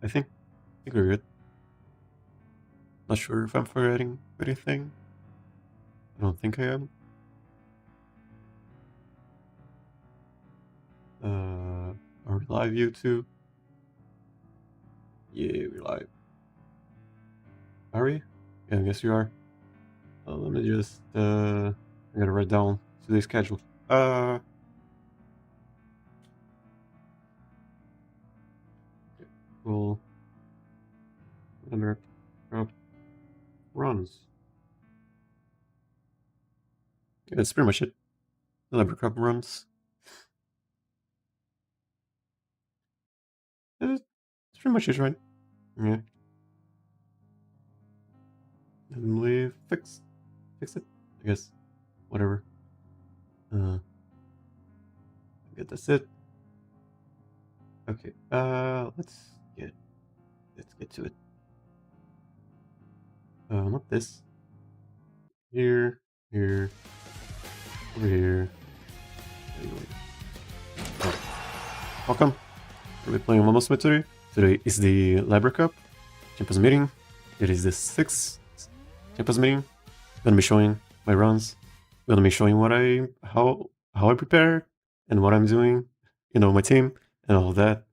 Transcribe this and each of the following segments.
I think we're good. Not sure if I'm forgetting anything. I don't think I am. Are we live, YouTube? Yeah, we're live. Are we? Yeah, I guess we are. Let me just, I gotta write down today's schedule. Okay, cool. Libra Cup runs. Yeah, that's pretty much it. The Libra Cup runs. That's pretty much it, right? Yeah. And we fix it, I guess. Whatever. I guess that's it. Okay, let's get to it. Not this. Here, over here. Oh. Welcome. We're playing Umamusume today. Today is the Libra Cup Champions meeting. It is the 6th Champions meeting. I'm gonna be showing my runs. I'm gonna be showing how I prepare and what I'm doing. You know, my team and all of that.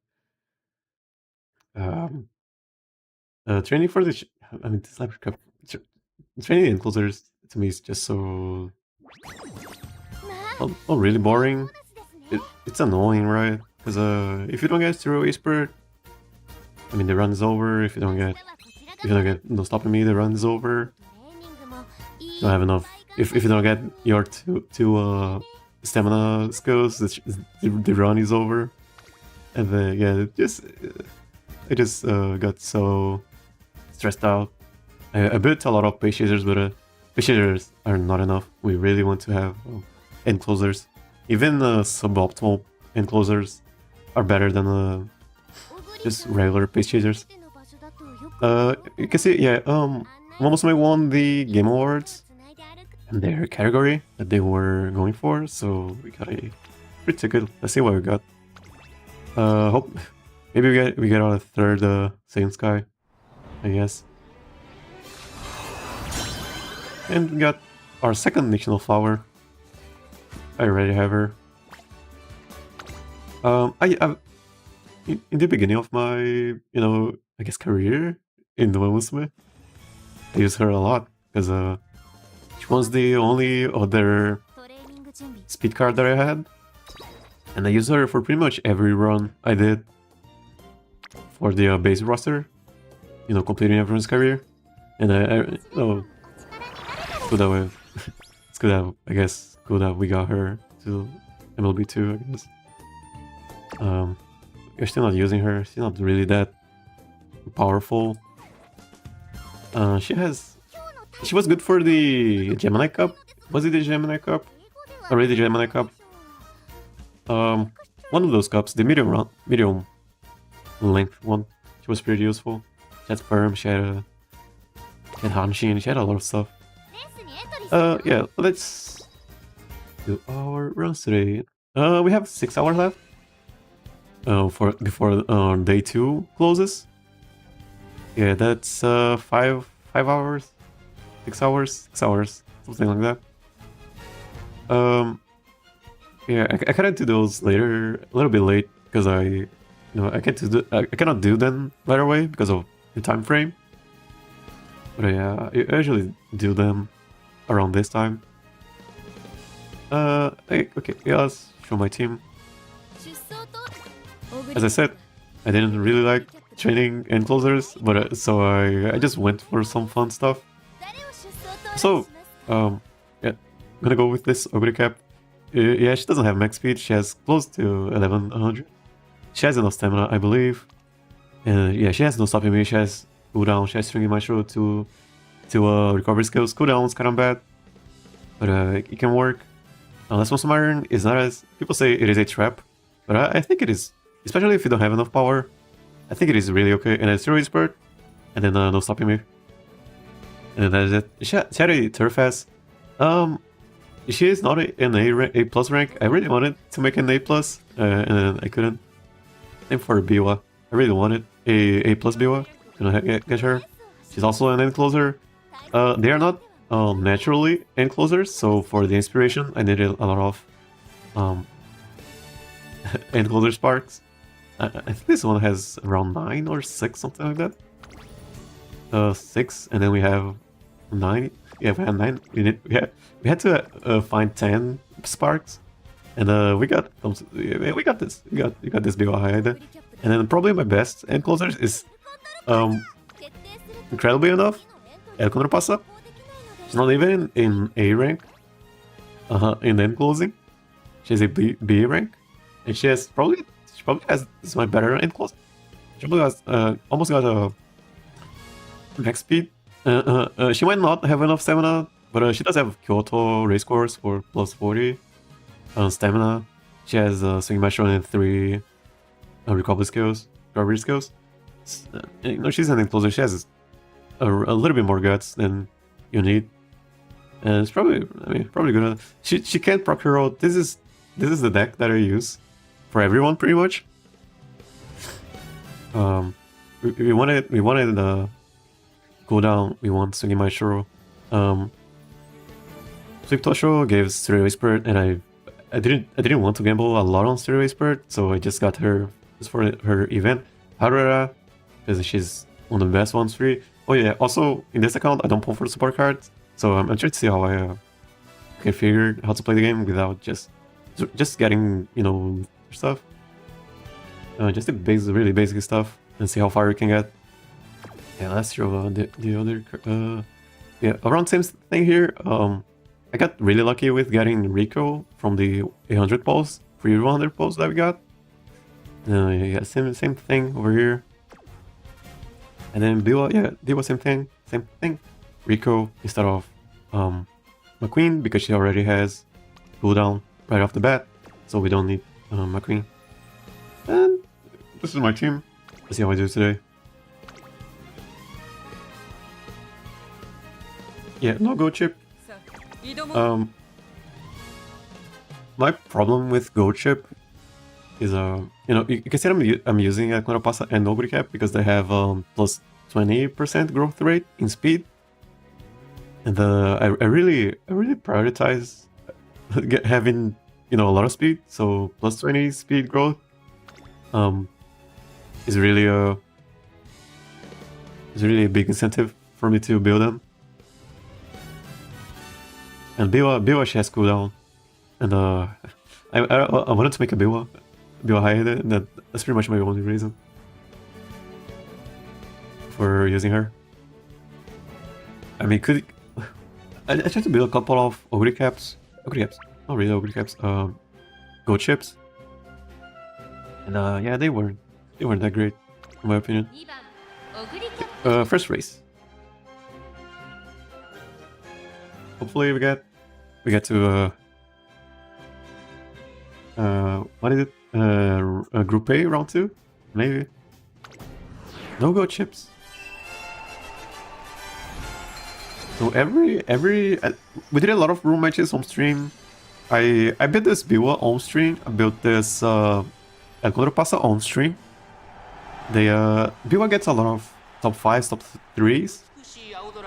Training for this Libra Cup. Training End Closers to me is just so really boring. It's annoying, right? Because if you don't get 0 expert, I mean the run is over. If you don't get no stopping me, the run is over. You don't have enough. If you don't get your two stamina skills, the run is over. And then yeah, I just got so stressed out. I built a lot of page chasers, but page chasers are not enough. We really want to have end closers. Even suboptimal end closers are better than just regular page chasers. You can see, yeah, Umamusume won the Game Awards in their category that they were going for, so we got a free ticket. Let's see what we got. Hope maybe we get on a third Saiyan Sky, I guess. And we got our second National Flower. I already have her. In the beginning of my, I guess career in Umamusume, I used her a lot because she was the only other speed card that I had, and I used her for pretty much every run I did for the base roster. Completing everyone's career, and it's good that I guess good that we got her to MLB2, I guess. You're still not using her. She's not really that powerful. She was good for the Gemini Cup. Was it the Gemini Cup? Already the Gemini Cup. One of those cups, the medium length one. She was pretty useful. She had Firm, she had Hanshin, she had a lot of stuff. Yeah, let's do our runs today. We have 6 hours left. Before day 2 closes. Yeah, that's 5 hours, 6 hours, something like that. Yeah, I cannot do those later, a little bit late, because I cannot do them right away because of the time frame. But yeah, I usually do them around this time. Okay, yeah, let's show my team. As I said, I didn't really like training end closers, but so I just went for some fun stuff. So, yeah, I'm gonna go with this Oguri cap. Yeah, she doesn't have max speed. She has close to 1100. She has enough stamina, I believe. And yeah, she has no stopping me. She has cooldown. She has stringing maestro to recovery skills. Cooldown's kind of bad, but it can work. Last Muscle Iron is not as people say it is a trap, but I think it is. Especially if you don't have enough power, I think it is really okay. And then 0 spurt, and then no stopping me. And then that is it. She had a turf S. She is not an A plus rank. I really wanted to make an A plus, and then I couldn't. Same for Biwa. I really wanted, A plus Biwa. Gonna get her. She's also an end closer. They are not naturally end closers, so for the inspiration, I needed a lot of end closer sparks. I think this one has around 9 or 6, something like that. 6, and then we have 9. Yeah, we had 9. We had to find 10 sparks, and we got this. We got this Biwa Hayahide. And then probably my best end closers is incredibly enough Condor Pasa. She's not even in A rank in end closing. She's a B rank, and she probably has this my better end close. She probably has almost got a max speed. She might not have enough stamina, but she does have Kyoto race course for plus 40 stamina. She has swing master and 3 recovery skills. You know, she's an end closer. She has a little bit more guts than you need, and it's probably probably gonna. She can't proc her roll. This is the deck that I use for everyone pretty much. We wanted cooldown. We want Sugi Maishiro. Sweep Tosho gave Stereo Expert, and I didn't want to gamble a lot on Stereo Expert, so I just got her just for her event. Harura, because she's one of the best ones free. Oh yeah, also in this account I don't pull for support cards, so I'm trying to see how I can figure how to play the game without just getting, you know, stuff. Just the really basic stuff and see how far we can get. Yeah, let's show the other. Yeah, around same thing here. I got really lucky with getting Rico from the 800 pulls, free 100 pulls that we got. Yeah, same thing over here. And then Biwa, yeah, Biwa same thing. Rico instead of McQueen, because she already has cooldown right off the bat, so we don't need McQueen. And this is my team. Let's see how I do today. Yeah, no go chip. My problem with go chip is you know, you can see I'm using Pasa and Oguri cap because they have plus 20% growth rate in speed, and I really prioritize having, you know, a lot of speed. So plus 20 speed growth is really a big incentive for me to build them. And Biwa she has cooldown, and I wanted to make a Biwa Hayahide, and that's pretty much my only reason for using her. I mean, I tried to build a couple of Oguri caps, not really Oguri caps, go chips, and yeah, they weren't that great in my opinion. First race. Hopefully we get to what is it? Group A round 2, maybe. No go chips. So every we did a lot of room matches on stream. I built this Biwa on stream. I built this Condor Pasa on stream. Biwa gets a lot of top 5s, top 3s,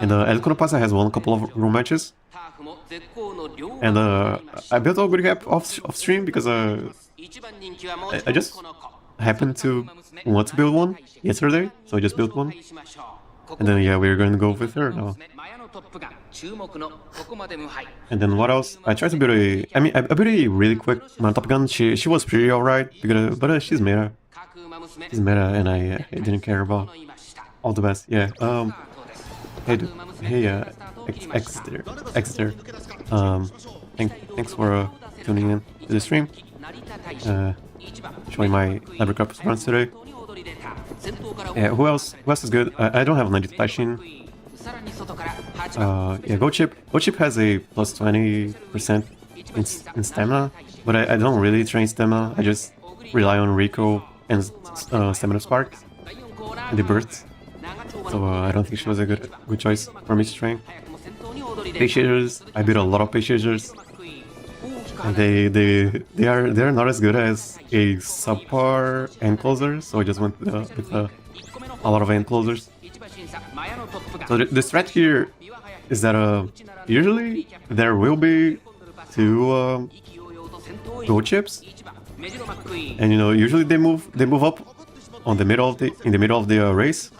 and Condor Pasa has won a couple of room matches. And I built Oguri cap off stream because I just happened to want to build one yesterday, so I just built one. And then yeah, we're going to go with her now. And then what else? I tried to build I built a really quick Top Gun. She was pretty alright, but she's meta. She's meta, and I didn't care about all the best. Yeah. Hey, Exeter. Thanks for tuning in to the stream. Showing my Libra Cup runs today. Yeah, who else is good? I don't have 90 Taishin. Yeah, Go Chip has a plus 20% in stamina, but I don't really train stamina. I just rely on Rico and stamina sparks and the bursts. So I don't think she was a good choice for me to train. Page chasers, I built a lot of page chasers. And they're not as good as a subpar end closer, so I just went with a lot of end closers. So the strat here is that usually there will be two gold chips, and you know usually they move up on the middle of the race.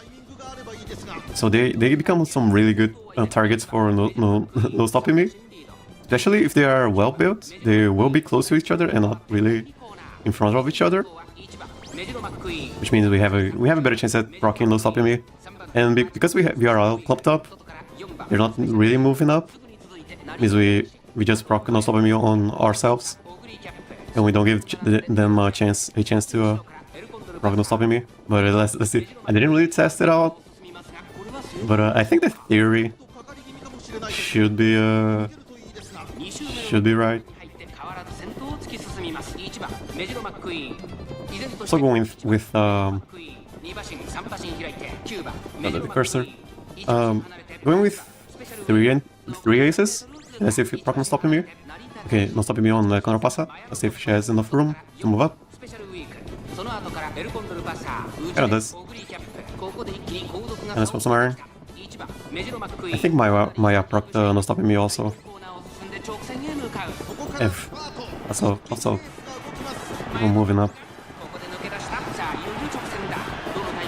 So they become some really good targets for no stopping me. Especially if they are well built, they will be close to each other and not really in front of each other. Which means we have a better chance at rocking no stopping me. And because we are all clumped up, they're not really moving up. Means we just proc no stopping me on ourselves, and we don't give them a chance to rock no stopping me. But let's see. I didn't really test it out, but I think the theory should be right. So going with the cursor, going with three aces. Let's see if proc no stopping me. Okay, no stopping me on the Condor Pasa. Let's see if she has enough room to move up. Yeah, it does. And let's put some iron. I think my proc no stopping me also. F. Also people moving up.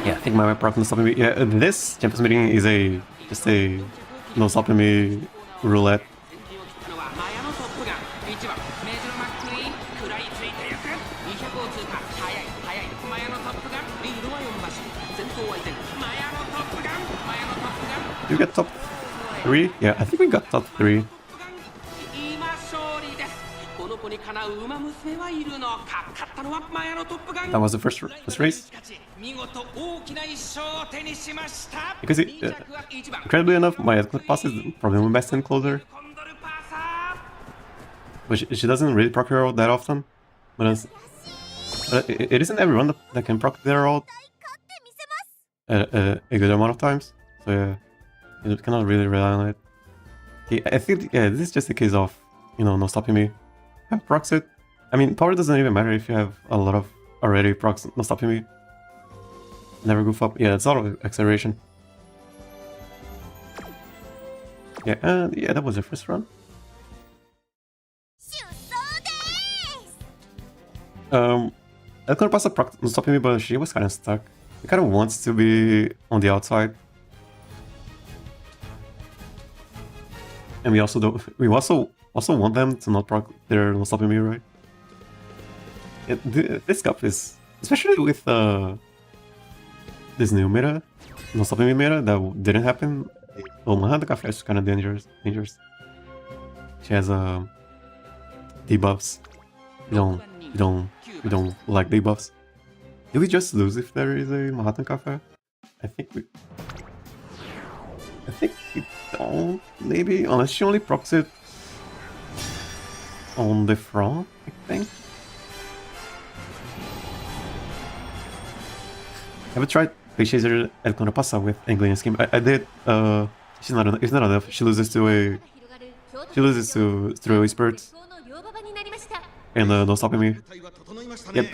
Yeah, I think my proc no stopping me. Yeah, this Champions meeting is just a no stopping me roulette. You get top 3? Yeah, I think we got top 3. That was the first race. Because incredibly enough, my Pasa is probably my best end closer. But she doesn't really proc her that often. But it isn't everyone that can proc their ult a good amount of times. So yeah, you cannot really rely on it. Yeah, I think this is just a case of, you know, no stopping me. I procs it. I mean, power doesn't even matter if you have a lot of already procs no stopping me. Never goof up. Yeah, it's a lot of acceleration. Yeah, yeah, that was the first run. I could pass a proc no stopping me, but she was kind of stuck. She kind of wants to be on the outside. And we also want them to not proc their no stopping me, right? This cup is, especially with this new meta, no stopping me meta that didn't happen. Oh, the Cafe is kind of dangerous. She has debuffs. We don't like debuffs. Did we just lose if there is a Manhattan Cafe? I think we don't, maybe, unless she only procs it on the front, I think. Have you tried Page Chaser at Condor Pasa with Anglian Scheme? I did. It's not enough. She loses to throw spurts and no stopping me. Yeah,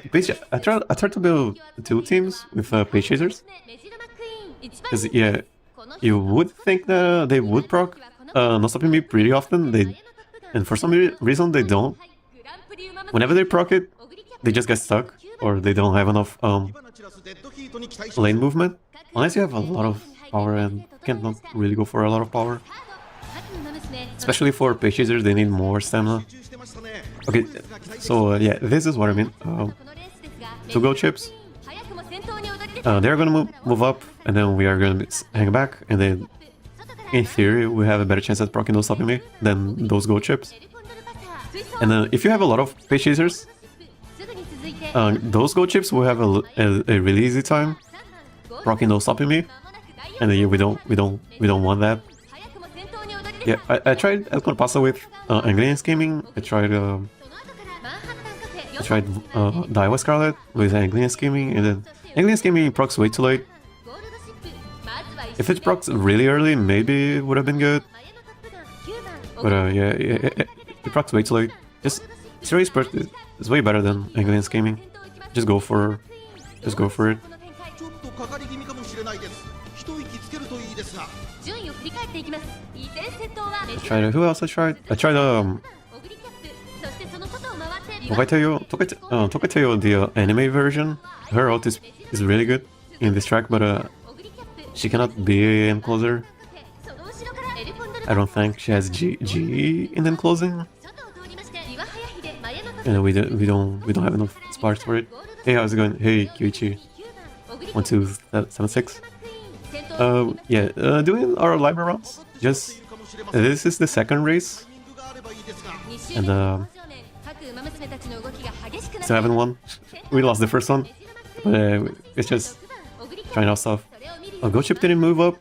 I tried to build 2 teams with Page Chasers. Cause yeah, you would think that they would proc no stopping me pretty often. And for some reason they don't. Whenever they proc it, they just get stuck, or they don't have enough lane movement. Unless you have a lot of power, and can't not really go for a lot of power. Especially for Page Chasers, they need more stamina. Okay, so yeah, this is what I mean. 2 gold chips. They're gonna move up, and then we are gonna hang back, and then in theory we have a better chance at proccing no stopping me than those gold chips. And then if you have a lot of Page Chasers, those gold chips will have a really easy time proccing no stopping me, and then we don't want that. Yeah, I tried Elcon Pasa with Anglian Scheming. I tried Daiwa Scarlet with Anglian Scheming, and then Anglian Scheming procs way too late. If it procs really early, maybe it would have been good. But yeah, it procs way too late. Just Zero Spurt is way better than Anglian Scheming. Just go for it. Who else I tried? I tried Tokateo, the anime version. Her ult is really good in this track, but she cannot be End Closer. I don't think she has G in End Closing. And we don't have enough sparks for it. Hey, how's it going? Hey, Kyuichi. 1276. Doing our Libra rounds. Just this is the second race, and still haven't won. We lost the first one, but it's just trying out stuff. Oh, gold chip didn't move up.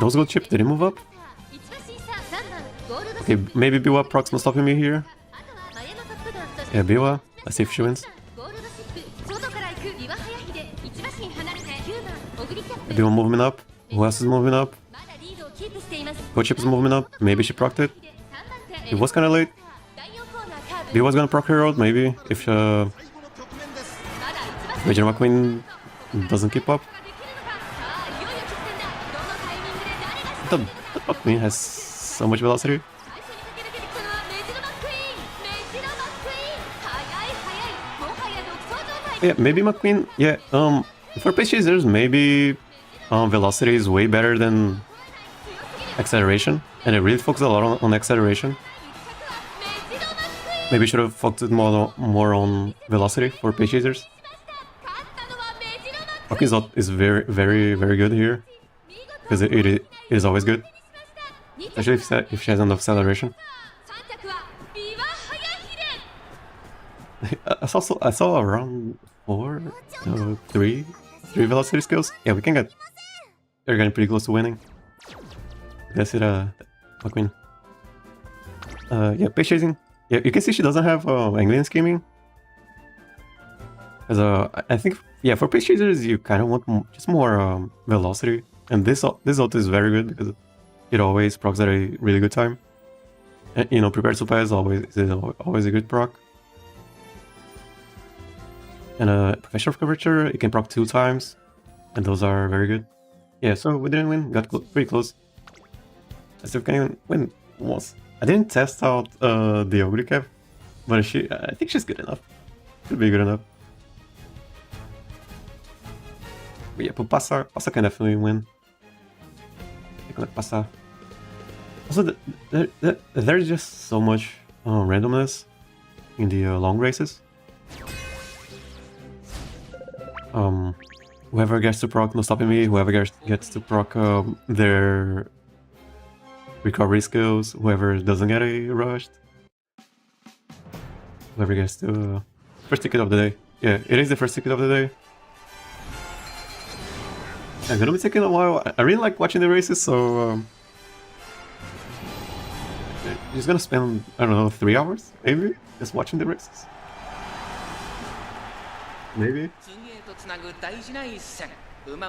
Those gold chips didn't move up. Okay, maybe Biwa procs not stopping me here. Yeah, Biwa. Let's see if she wins. Biwa moving up. Who else is moving up? Gold chip is moving up. Maybe she procced it. It was kind of late. Biwa's gonna proc her out, maybe, if Regina McQueen doesn't keep up. The McQueen has so much velocity. Yeah, maybe McQueen. Yeah, for pace chasers, maybe velocity is way better than acceleration, and it really focuses a lot on acceleration. Maybe should have focused more on velocity for pace chasers. McQueen's ult is very good here, because it is always good, especially if she has enough acceleration. I saw around 3 velocity skills. Yeah, we can get. They're getting pretty close to winning. That's it, McQueen. Yeah, pace chasing. Yeah, you can see she doesn't have Anglian scheming. Because I think, yeah, for pace chasers you kind of want just more velocity, and this ult is very good because it always procs at a really good time. And, you know, prepared super is always a good proc. And professional curvature, you can proc 2 times, and those are very good. Yeah, so we didn't win, got pretty close. Let's see if we can even win once. I didn't test out the Oguri cap, but I think she's good enough. Should be good enough. But yeah, but Pasa can definitely win. I like Pasa. Also, there's just so much randomness in the long races. Whoever gets to proc, no stopping me. Whoever gets to proc their recovery skills. Whoever doesn't get a rushed. Whoever gets to first ticket of the day. Yeah, it is the first ticket of the day. I'm gonna be taking a while. I really like watching the races, so just gonna spend, I don't know, 3 hours maybe just watching the races. Maybe.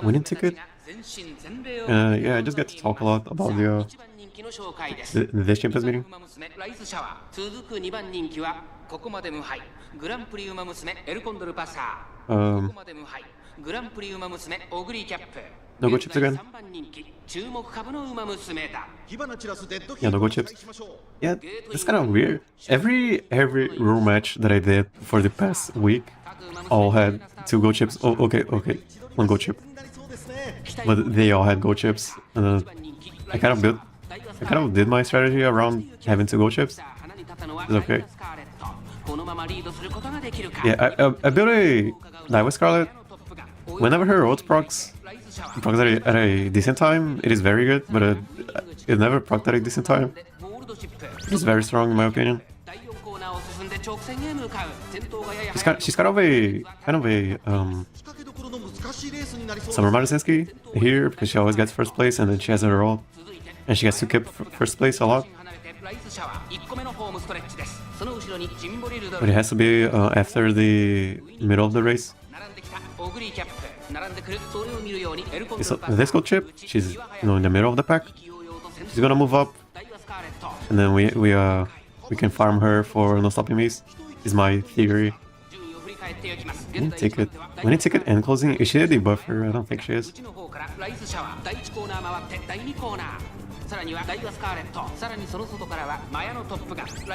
Winning ticket. Yeah, I just get to talk a lot about the Champions meeting. No go chips again. Yeah, no go chips. Yeah, it's kind of weird. Every rule match that I did for the past week all had 2 go chips. Oh, okay, 1 go chip. But they all had go chips. I kind of did my strategy around having 2 go chips. It's okay. Yeah, I built a Dive Scarlet. Whenever her ult procs at a decent time, it is very good, but it never procced at a decent time. It's very strong in my opinion. She's kind of a Summer Marusinski here, because she always gets first place and then she has her ult, and she gets to keep first place a lot. But it has to be after the middle of the race. So this gold chip, she's in the middle of the pack. She's gonna move up, and then we can farm her for no stopping me's. Is my theory. Any ticket. Any ticket and closing. Is she a debuffer? I don't think she is.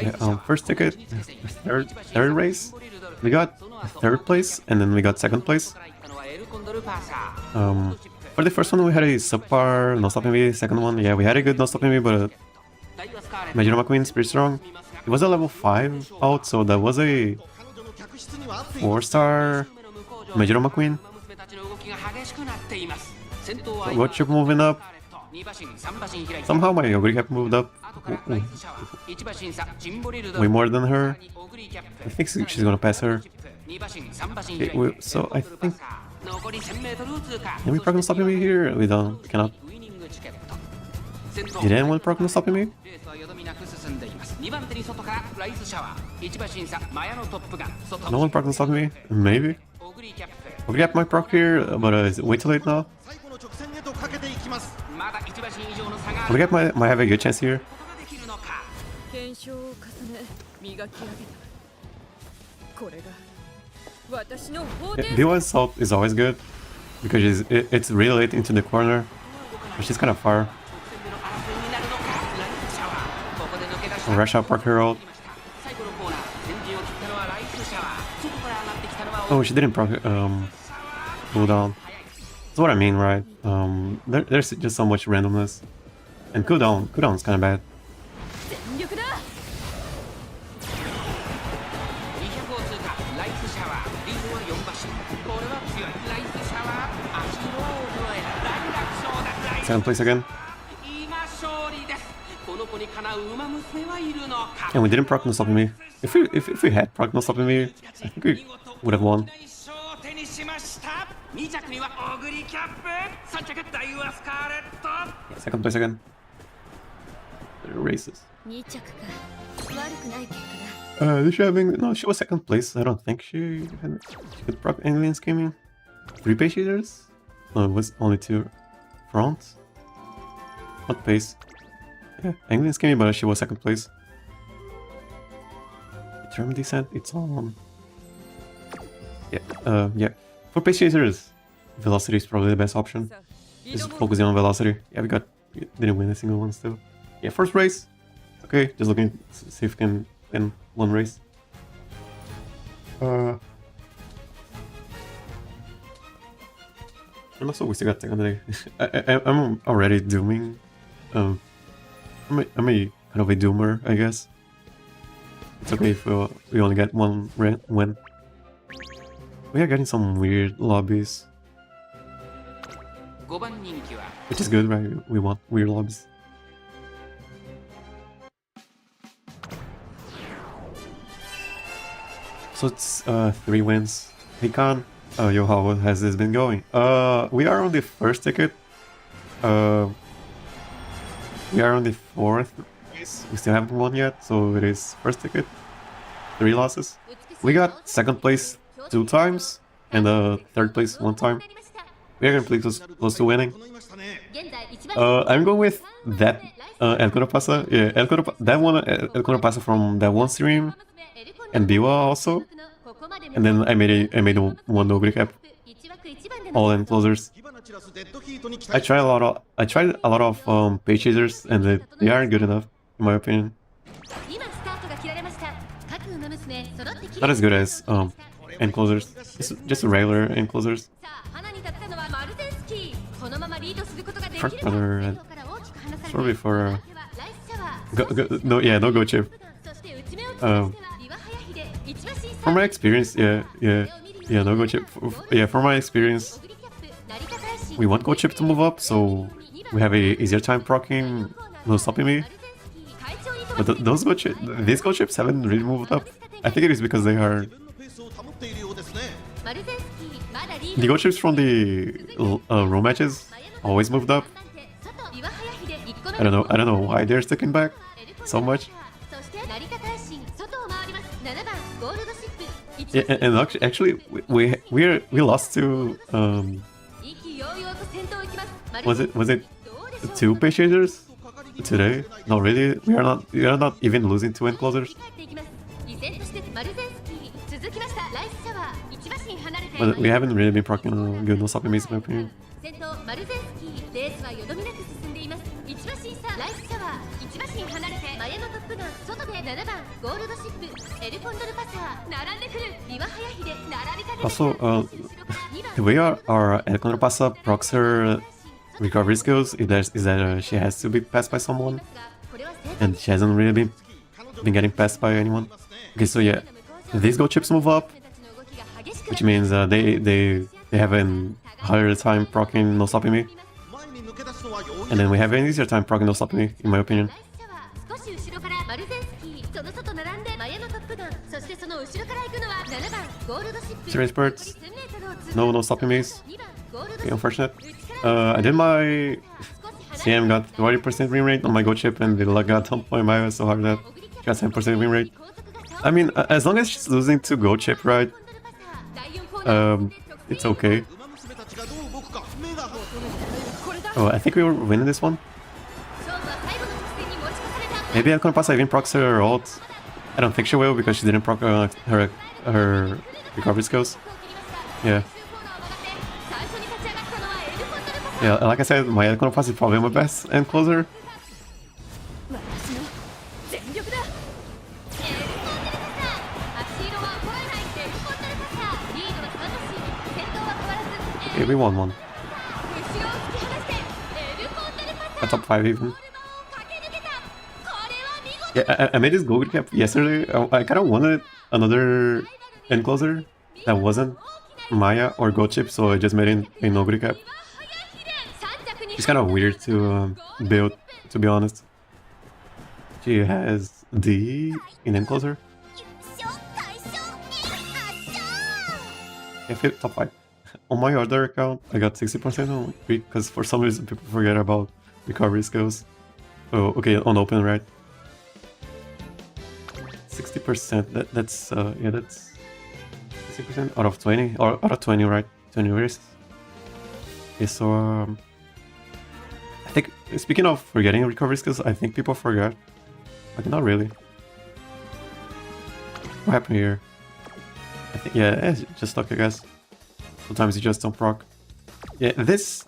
Yeah, first ticket, third race. We got third place and then we got second place. For the first one we had a subpar no stopping me. Second one, yeah, we had a good no stopping me, but Majoroma Queen's pretty strong. It was a level 5 out, so that was a 4-star Majoroma Queen. What chip moving up? Somehow my Oguri kept moved up. Way more than her. I think she's gonna pass her. Okay, so I think... Can we proc no stopping me here? We don't. Cannot. Did anyone proc no stopping me? No one proc no stopping me? Maybe. Oguri kept my proc here, but it's way too late now. Oguri might have a good chance here. Biwa's salt is always good because it's really late into the corner, but she's kind of far. Rush out, proc her ult. Oh, she didn't proc cooldown. That's what I mean, right? There's just so much randomness, and cooldown's kind of bad. Second place again. And we didn't proc no stopping me. If we had proc no stopping me, I think we would have won. Second place again. Races. Did she having? No, she was second place. I don't think she could proc Anglian Scheming. 3 pace shaders? No, it was only 2 front. What pace? Yeah, Anglian Scheming, but she was second place. Term descent, it's on. Yeah. For pace chasers, velocity is probably the best option. Just focusing on velocity. Yeah, we didn't win a single one still. Yeah, first race. Okay, just looking to see if we can win one race. And also we still got second day. I'm already dooming. I'm a kind of a doomer, I guess. It's okay if we only get one win. We are getting some weird lobbies. Which is good, right? We want weird lobbies. So it's 3 wins. Hey Khan, yo, how has this been going? We are on the first ticket. We are on the 4th race. We still haven't won yet, so it is first ticket. 3 losses. We got second place 2 times and third place 1 time. We are gonna play close to winning. I'm going with that El Closer Pasa. Yeah, that one El Closer Pasa from that one stream, and Biwa also. And then I made one Oguri cap. All End Closers. I tried a lot of page chasers, and they aren't good enough, in my opinion. Not as good as End Closers. Just regular End Closers. Front runner. Sorry for no go chip. From my experience, yeah, no go chip. Yeah, from my experience, we want go chip to move up, so we have a easier time proccing, no stopping me. But these go chips haven't really moved up. I think it is because they are. The go chips from the row matches always moved up. I don't know why they're sticking back so much. Yeah, and actually we lost to was it 2 page chasers today? No, really, we are not even losing 2 End Closers. But we haven't really been proccing good no stopping mates in my opinion. Also, the way our End Closer Pasa procs her recovery skills is that she has to be passed by someone, and she hasn't really been getting passed by anyone. Okay, so yeah, these gold chips move up, which means they have a harder time proccing no stopping me, and then we have an easier time proccing no stopping me, in my opinion. 3 spurts, no stopping me's. Okay, unfortunate. I did my CM, got 20% win rate on my gold chip, and the luck got dumped by Maya so hard that she got 10% win rate. I mean, as long as she's losing to gold chip, right? It's okay. Oh, I think we were winning this one. Maybe I'm gonna pass even procs her ult. I don't think she will because she didn't proc her recovery skills. Yeah. Yeah, like I said, my End Closer is probably my best End Closer. Okay, we won one. A top 5 even. Yeah, I made this Oguri cap yesterday. I kind of wanted another End Closer that wasn't Maya or gold chip, so I just made an Oguri cap. She's kind of weird to build, to be honest. She has D in End Closer. I fit top 5. On my other account, I got 60% on because for some reason people forget about recovery skills. Oh, okay, on open, right? 60%. That's yeah, that's 60% out of 20, or out of 20, right? 20 races. Okay, so I think speaking of forgetting recovery skills, I think people forgot, but not really. What happened here? I think it's just luck, I guess. Sometimes you just don't proc. Yeah, this.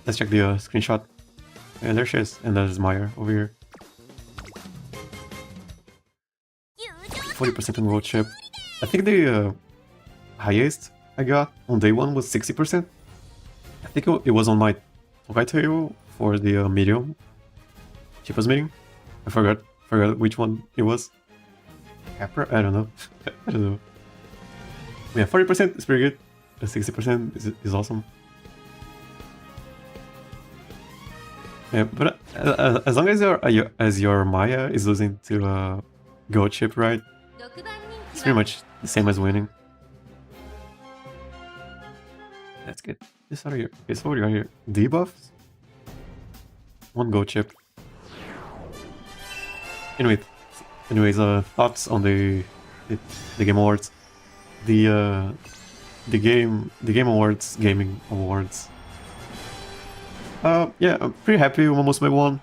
Let's check the screenshot. And there she is, and there's Maya over here. 40% on gold chip. I think the highest I got on day 1 was 60%. I think it was on my Tokai table for the medium cheapest meeting. I forgot which one it was. Capra? I don't know. I don't know. Yeah, 40% is pretty good. 60% is awesome. Yeah, but as long as your Maya is losing to gold chip, right? It's pretty much the same as winning. Let's get this out of here. Okay, so what do we got here? Debuffs? 1 gold chip. Anyways, thoughts on the Game Awards. The Game Awards, Gaming Awards. Yeah, I'm pretty happy Umamusume won.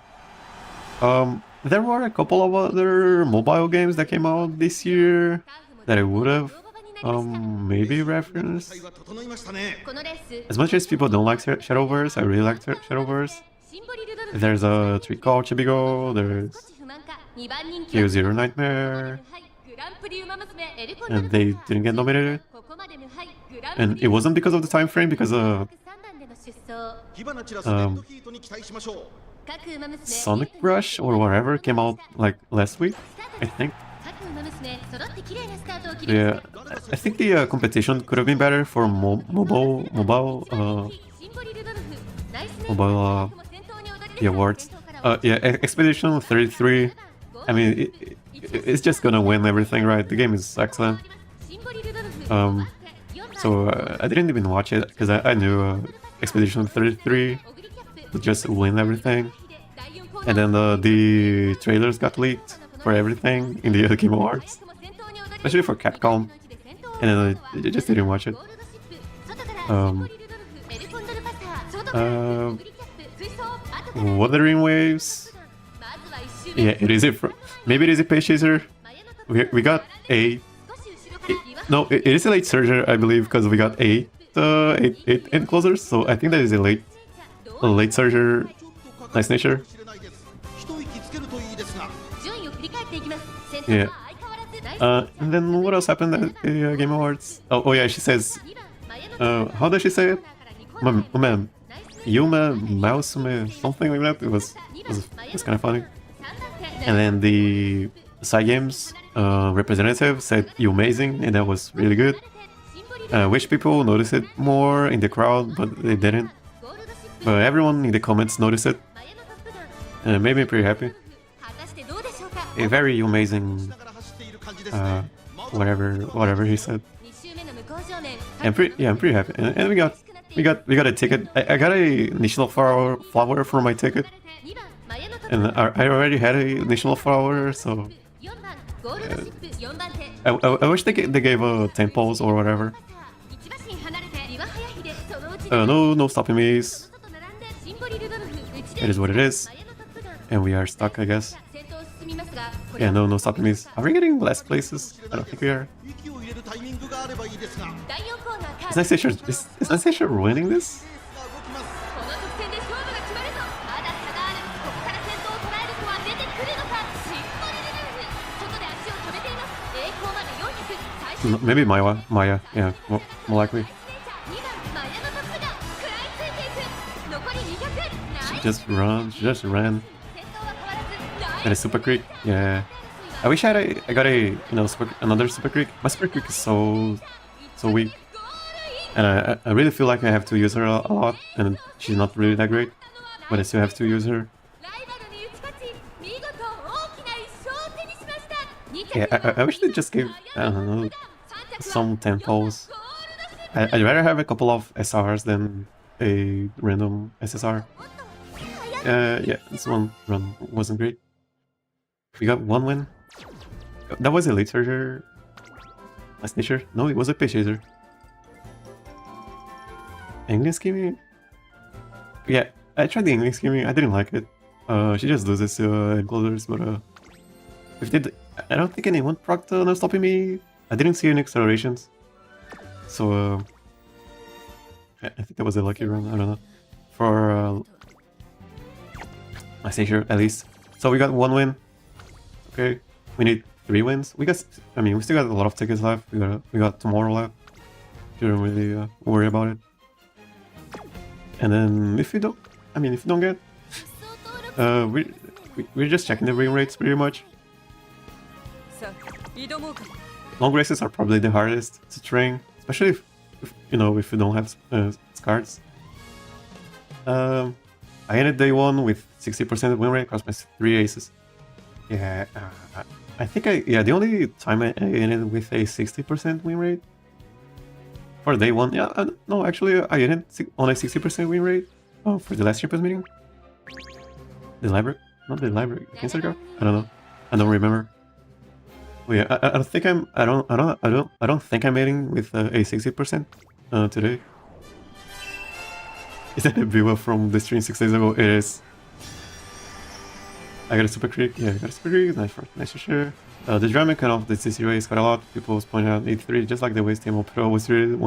There were a couple of other mobile games that came out this year that I would have maybe referenced. As much as people don't like Shadowverse, I really like Shadowverse. There's a tweet called Chibigo, there's K0 Nightmare, and they didn't get nominated. And it wasn't because of the time frame, because Sonic Rush or whatever came out like last week, I think. Yeah, I think the competition could have been better for mobile the awards. Yeah, Expedition 33. I mean, it's just gonna win everything, right? The game is excellent. So I didn't even watch it because I knew Expedition 33 would just win everything. And then the trailers got leaked for everything in the Game Awards, especially for Capcom. And then I just didn't watch it. Wuthering Waves. Yeah, it is maybe it is a Page Chaser. We got A. No, it is a late surger, I believe, because we got A 8 end closers, so I think that is a late surger. Nice nature. Yeah. And then what else happened at the Game Awards? Oh yeah, she says, how does she say it? Umamusume, something like that. It was kind of funny. And then the side games representative said you amazing, and that was really good. I wish people noticed it more in the crowd, but they didn't. But everyone in the comments noticed it. And it made me pretty happy. A very amazing, whatever he said. I'm pretty happy. And we got a ticket. I got a national flower for my ticket, and I already had a national flower, so I wish they gave 10 polls or whatever. No stopping me's. It is what it is, and we are stuck, I guess. Yeah, no stopping me's. Are we getting last places? I don't think we are. Is Nice Nature winning this? Maybe Maya, yeah, more likely. She just ran. And a super creek, yeah. I wish I got another super creek. My super creek is so weak, and I really feel like I have to use her a lot, and she's not really that great, but I still have to use her. Yeah, I wish they just gave, I don't know, some 10 polls. I'd rather have a couple of SRs than a random SSR. Yeah, this one run wasn't great. We got one win. That was a late surger. Nice nature. No, it was a pay chaser. English scheming? Yeah, I tried the English scheming. I didn't like it. She just loses to enclosures, but if they I don't think anyone procced no stopping me. I didn't see any accelerations. So I think that was a lucky run. I don't know. For Nice nature at least. So we got one win. Okay, we need 3 wins. We still got a lot of tickets left. We got tomorrow left. Shouldn't really worry about it. And then if you don't get, we're just checking the win rates pretty much. Long races are probably the hardest to train, especially if you don't have cards. I ended day 1 with 60% win rate across my 3 aces. Yeah, I think the only time I ended with a 60% win rate for day 1. Yeah, no, actually I ended on a 60% win rate. Oh, for the last Champions meeting. The library, not the library. Cancer card? I don't know. I don't remember. Oh, yeah, I don't think I don't think I'm ending with a 60% today. Is that a Biwa from the stream 6 days ago? It is. I got a super creek. Yeah, I got a super creek. Nice to share. The drama kind of the CCUA is quite a lot. People was pointing out 83, just like the way TMO Pro was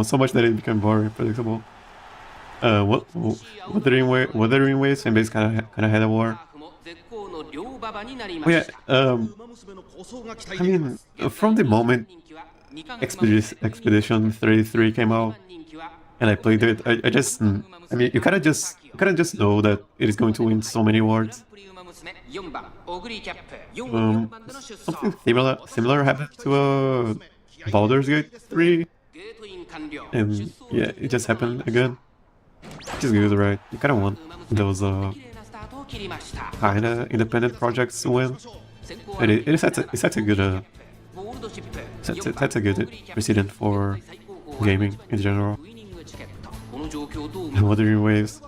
so much that it became very predictable. Wuthering Waves and base kind of had a war. Oh, yeah. I mean, from the moment Expedition 33 came out and I played it, you kind of just know that it is going to win so many awards. Something similar happened to Baldur's Gate 3, and yeah, it just happened again. Which is good, right? You kind of want those kind of independent projects to win. It sets a good precedent for gaming in general. Wuthering Waves.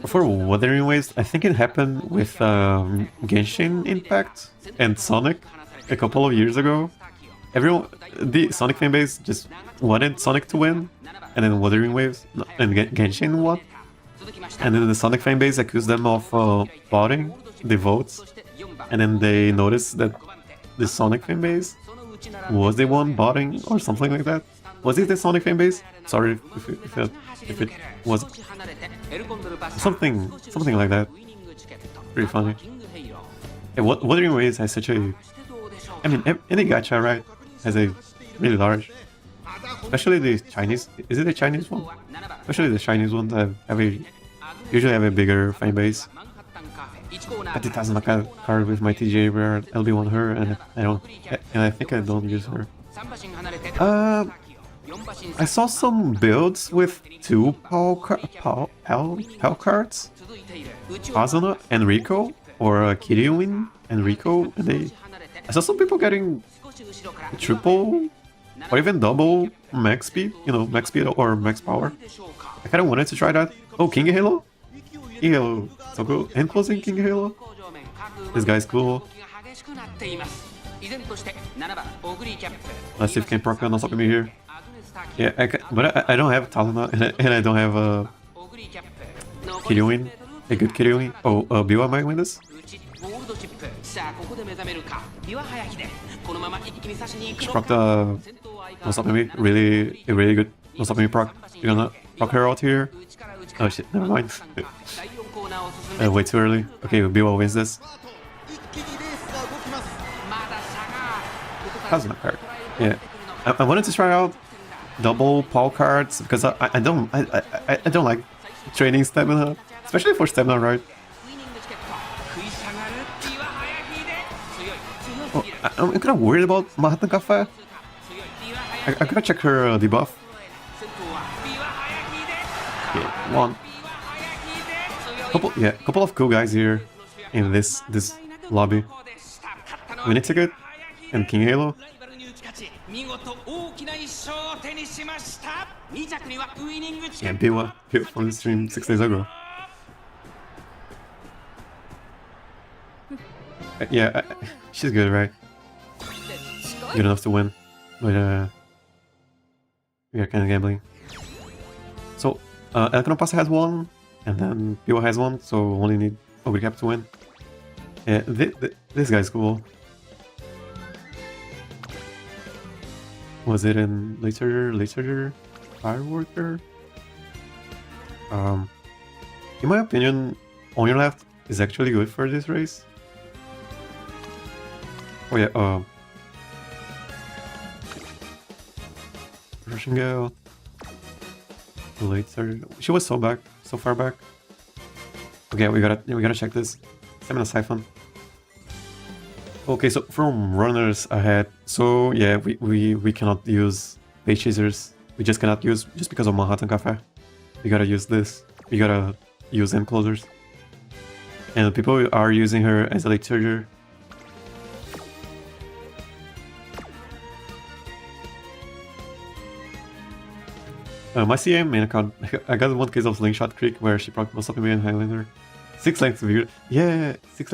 For Wuthering Waves, I think it happened with Genshin Impact and Sonic a couple of years ago. The Sonic fanbase just wanted Sonic to win, and then Wuthering Waves and Genshin won. And then the Sonic fanbase accused them of plotting the votes, and then they noticed that the Sonic fanbase Was the one botting or something like that? Was it the Sonic fan base? Sorry if it was something like that. Pretty funny. Yeah, Wuthering Waves has such a... I mean, any gacha, right, has a really large... Especially the Chinese... Is it the Chinese one? Especially the Chinese ones that usually have a bigger fan base. At the Tazunaka card with my TJ where LB1 her and I think I don't use her. I saw some builds with 2 Pal cards, Asuna and Rico, or Kiryuin and Rico, and I saw some people getting triple or even double max speed, max speed or max power. I kind of wanted to try that. Oh, King Halo? King Halo, so cool. End Closing King Halo? This guy's cool. Let's see if can proc on top of me here. Yeah, but I don't have Talana and I don't have Kiryuin. A good Kiryuin. Oh, Biwa might win this? She proc the no stopping me. Really good no stopping me proc. You're gonna proc her out here. Oh shit, never mind. Way too early. Okay, Biwa wins this. That's my card. Yeah, I wanted to try out double Paul cards because I don't like training stamina, especially for stamina, right? Oh, I'm kind of worried about Manhattan Cafe. I gotta check her debuff. Okay, one. Couple of cool guys here in this lobby. Winning ticket and King Halo. Yeah, Biwa here from the stream 6 days ago. Yeah, she's good, right? Good enough to win, but we are kind of gambling. So Pasa has 1, and then Biwa has 1, so only need Oguri Cap to win. Yeah, this guy's cool. Was it in later Fireworker? In my opinion, On Your Left is actually good for this race. Oh yeah, Russian girl. Later, she was so far back. Okay, we gotta check this. Stamina Siphon. Okay, so from runners ahead, so yeah, we cannot use Page Chasers. We just cannot use, just because of Manhattan Cafe. We gotta use this. We gotta use End Closers. And people are using her as a late charger. My CM main account, I got one case of Slingshot Creek where she proc most of me and Highlander. 6 lengths victory. Yeah, 6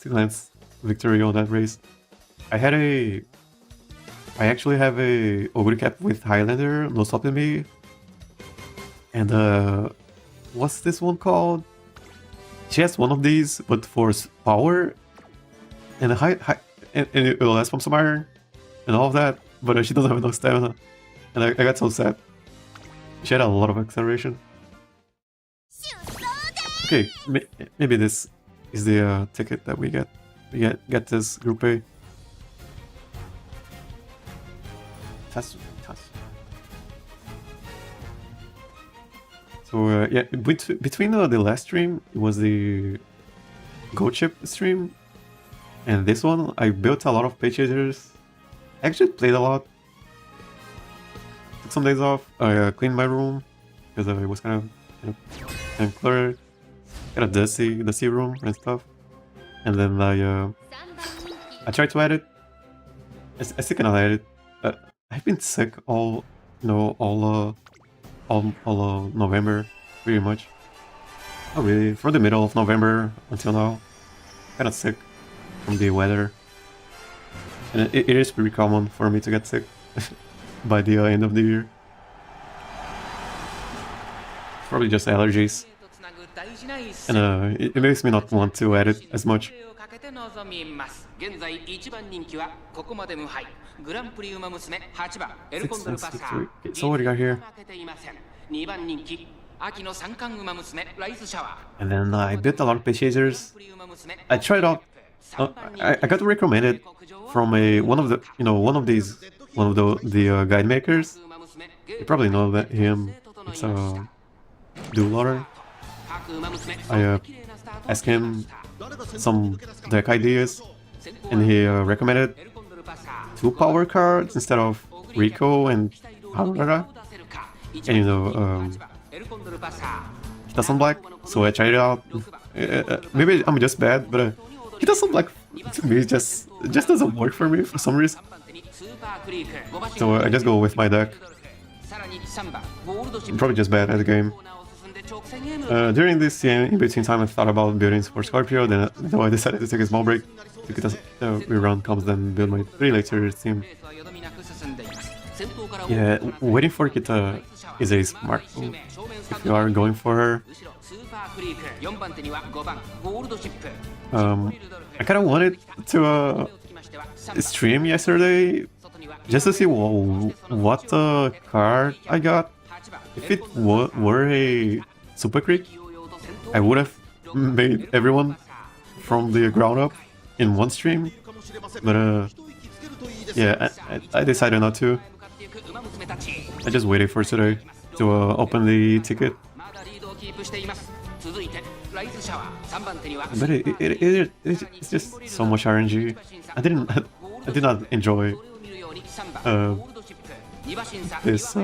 lengths victory on that race. I actually have a Oguri Cap with Highlander, no stopping me. And what's this one called? She has one of these, but for power and and it will last from some iron and all of that, but she doesn't have enough stamina. And I got so sad. She had a lot of acceleration. Okay, maybe this is the ticket that we get. We get this Group A. Tough. So yeah, between the last stream, it was the Go Chip stream, and this one, I built a lot of Page Chasers. I actually played a lot. Took some days off. I cleaned my room because it was kind of cluttered. Got a dusty room and stuff. And then I tried to edit. I still cannot edit. I've been sick all November, pretty much. Not really. From the middle of November until now, kind of sick from the weather. And it is pretty common for me to get sick by the end of the year. Probably just allergies. And it makes me not want to edit as much. So what do you got here? And then I built a lot of page chasers. I tried out. I got recommended from one of the guide makers. You probably know that him. It's Dueler. I asked him some deck ideas, and he recommended 2 power cards instead of Rico and Aurora. And Hitasan Black. So I tried it out. Maybe I'm just bad, but Hitasan Black to me just doesn't work for me for some reason. So I just go with my deck. I'm probably just bad at the game. During this CM, in between time, I thought about building for Scorpio, then I decided to take a small break because the rerun comes, then build my 3 later team. Yeah, waiting for Kita is a smart move if you are going for her. I kind of wanted to stream yesterday just to see what card I got. If it were a Super Creek, I would have made everyone from the ground up in one stream. But yeah, I decided not to. I just waited for today to open the ticket. But it's just so much RNG. I did not enjoy this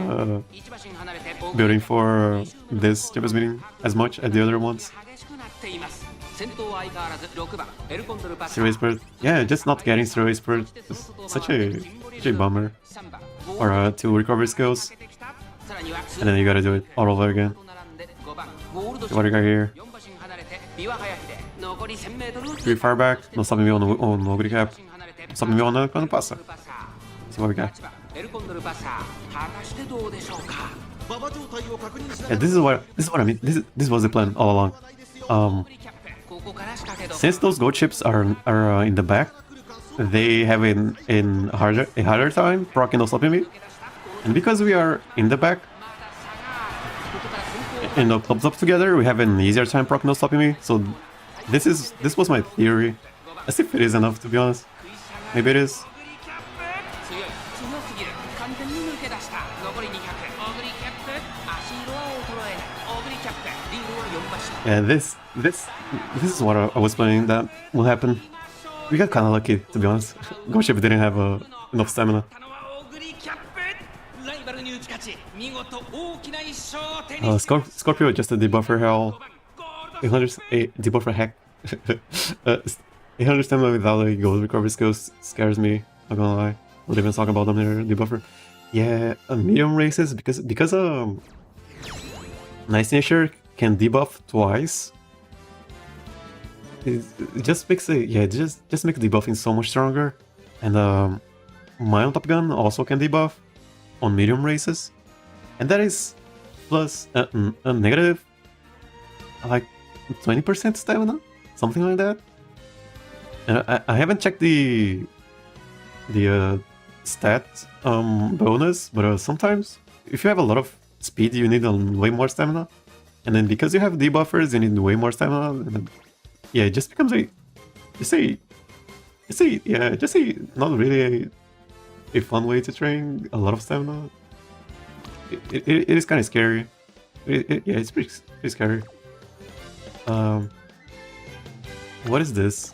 building for this Japanese meeting as much as the other ones. Zero Spurt, yeah, just not getting Zero Spurt is such a bummer. Or 2 recovery skills, and then you gotta do it all over again. What do you got here? 3 far back, no stopping me on Oguri cap, stopping me on Pasa. See what we got. Yeah, this is what I mean. This was the plan all along. Since those gold chips are in the back, they have a harder time proccing no stopping me, and because we are in the back and the clubs up together, we have an easier time proccing no stopping me. So this was my theory. Let's see if it is enough, to be honest. Maybe it is. Yeah, this is what I was planning that will happen. We got kind of lucky, to be honest. Goship didn't have enough stamina. Scorpio just a debuffer hell. 800 debuffer hack. 800 stamina without a gold recovery skills scares me. Not gonna lie. We'll even talk about them there. Debuffer. Yeah, medium races because Nice Nature can debuff twice. It just makes just makes debuffing so much stronger. And my on top gun also can debuff on medium races, and that is plus a negative like 20% stamina, something like that. And I haven't checked the stat bonus, but sometimes if you have a lot of speed, you need way more stamina, and then because you have debuffers, you need way more stamina. And then, yeah, it just becomes not really a fun way to train. A lot of stamina. It is kind of scary. Yeah, it's pretty scary. What is this?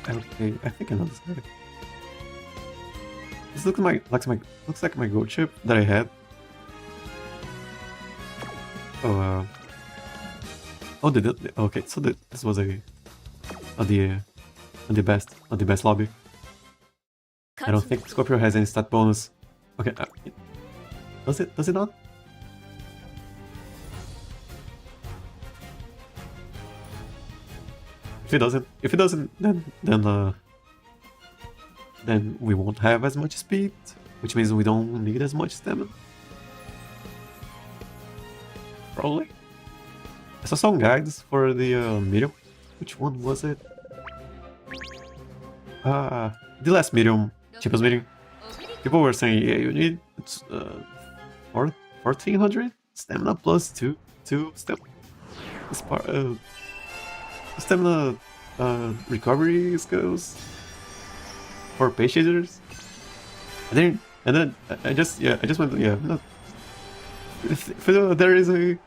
Okay, I think I know this guy. This looks like my gold chip that I had. Oh, okay, so this was the best lobby. I don't think Scorpio has any stat bonus. Okay, does it not? If it doesn't, then we won't have as much speed, which means we don't need as much stamina. Probably. I saw some guides for the medium. Which one was it? The last medium, cheapest medium. People were saying, yeah, you need 1400 stamina plus 2 stamina recovery skills for page chasers. And then I just went, yeah, no. If there is a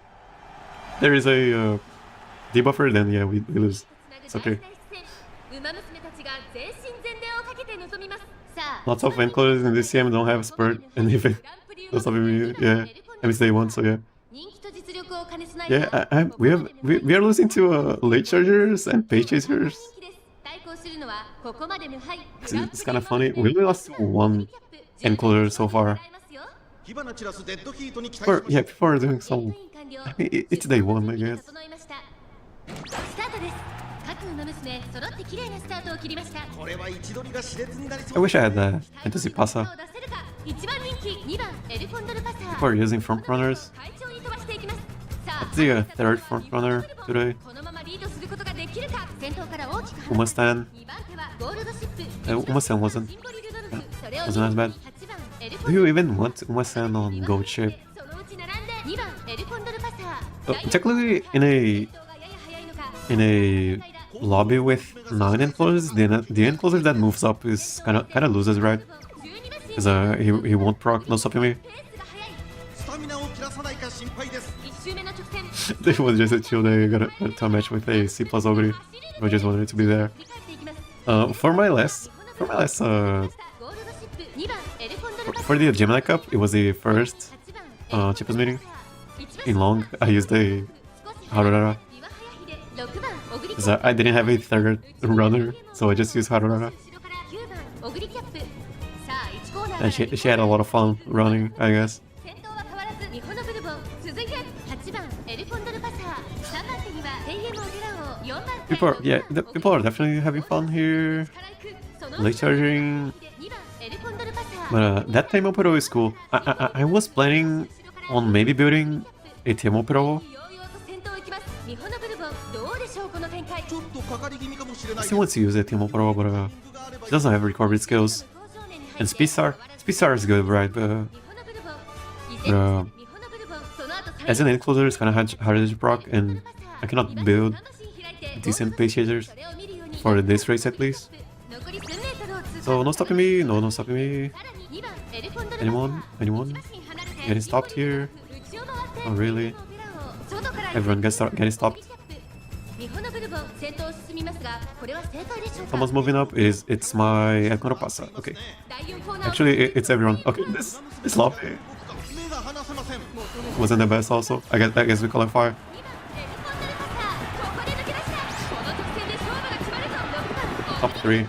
debuffer, then yeah, we lose. It's okay. Lots of end closers in this CM don't have spurt, and even those stopping me, yeah, I missed day one, so yeah. Yeah, we are losing to late chargers and page chasers. It's kind of funny. We only lost to one end closer so far. People are doing some. I mean, it's day one, I guess. I wish I had that. And to see Pasa. People are using front runners. Let's see a third front runner today. Umastan. Umastan wasn't as bad. Do you even want Umastan on gold ship? Technically, in a lobby with 9 enclosures, the enclosure that moves up is kind of loses, right? Because he won't proc no stopping me. It was just a chill day. I got a match with a C+ Oguri. I just wanted to be there. For the Gemini Cup, it was the first cheapest meeting. In long, I used a Harurara. I didn't have a third runner, so I just used Harurara. And she had a lot of fun running, I guess. People are definitely having fun here. Late charging. But that Teimo Pro is cool. I was planning on maybe building a Teimo Pro. I still want to use a Teimo Pro, but she doesn't have recovery skills. And Speedstar is good, right? But as an encloser, it's kind of harder to proc, and I cannot build decent pace chasers for this race at least. So no stopping me, no stopping me. Anyone? Getting stopped here? Oh really? Everyone getting stopped. Someone's moving up. It's my Pasa. Okay. Actually, it's everyone. Okay, this lobby wasn't the best. Also, I guess we qualify. Top 3.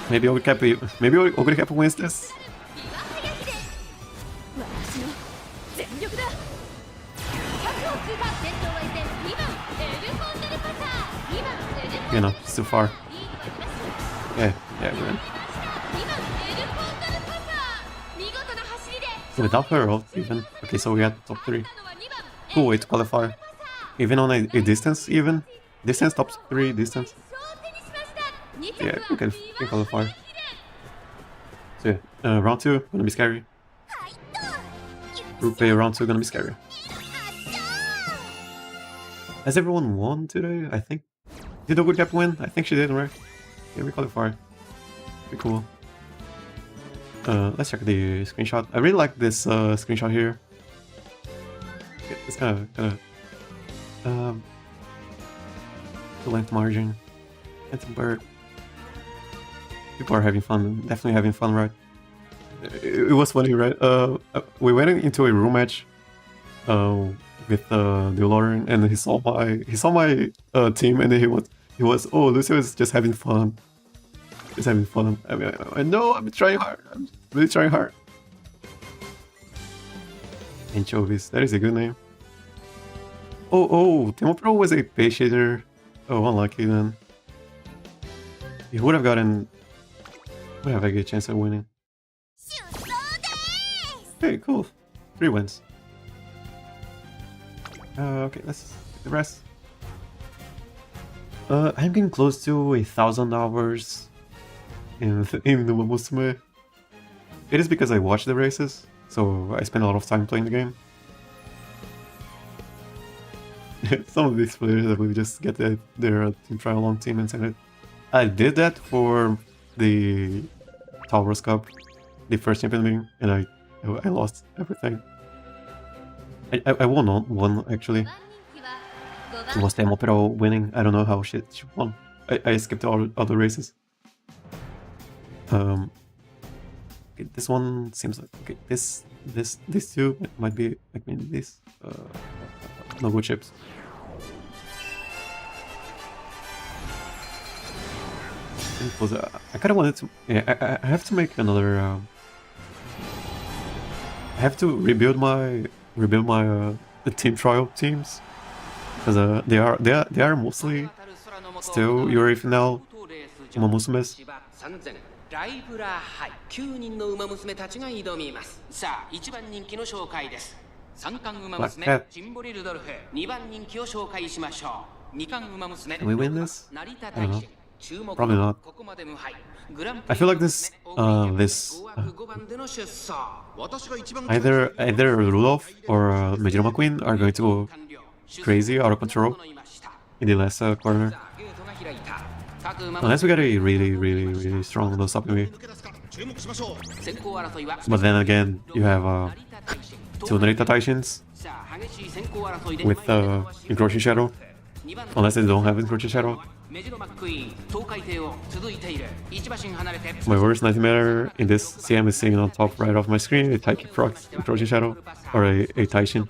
Maybe Oguri Cap wins this. You know, it's too far. Yeah, we're in. Without her ult, even. Okay, so we got top 3. Cool way to qualify. Even on a distance, Distance, top 3, distance. Yeah, we can qualify. So yeah, round 2, gonna be scary. Group A, round 2, gonna be scary. Has everyone won today? I think. Did Oguri Cap win? I think she did, right? Yeah, we qualified. Pretty cool. Let's check the screenshot. I really like this screenshot here. It's kind of the length margin. It's a bird. People are having fun. Definitely having fun, right? It was funny, right? We went into a room match with the Lauren, and he saw my team, and then he was oh, Lociu is just having fun. Just having fun. I mean, I know I'm trying hard. I'm really trying hard. Anchovies, that is a good name. Oh, Teimo Pro was a page shader. Oh, unlucky then. He would have a good chance of winning. Okay, cool. 3 wins. Okay, let's take the rest. I'm getting close to 1,000 hours in the Umamusume. It is because I watch the races, so I spend a lot of time playing the game. Some of these players that will just get their team trial on team and send it. I did that for the Taurus Cup, the first champion meeting, and I lost everything. I won one actually. Lost the Mopero winning. I don't know how she won. I skipped all other races. Okay, this one seems like okay. This two might be like maybe this. No good chips. I kind of wanted to. Yeah, I have to make another. I have to rebuild my the team trial teams because they are mostly still Yuri final Umamusumes. Black Cat. Can we win this? I don't know. Probably not. I feel like either Rudolph or Major McQueen are going to go crazy, out of control in the last corner. Unless we get a really strong no stopping me. But then again, you have two Narita Taishins with Encroaching Shadow. Unless they don't have Encroaching Shadow. My worst nightmare in this CM is seeing on top right of my screen a Taiki Proc, Encroaching Shadow, or a Taishin.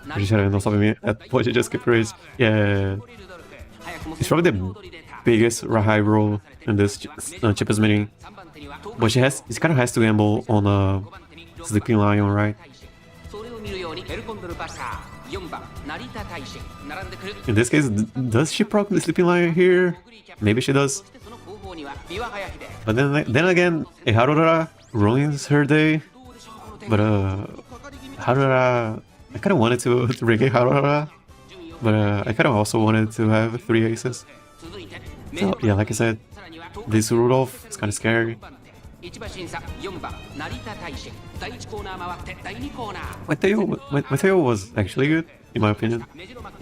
Encroaching Shadow not stopping me at what you just skip raise. Yeah. It's probably the biggest high roll in this cheapest mini. But it kind of has to gamble on a Sleeping Lion, right? In this case, does she proc the Sleeping Lion here? Maybe she does. But then again, a Harura ruins her day. But Harura, I kind of wanted to reggae Harura, but I kind of also wanted to have 3 aces. So yeah, like I said, this Rudolph is kind of scary. Mateo was actually good, in my opinion.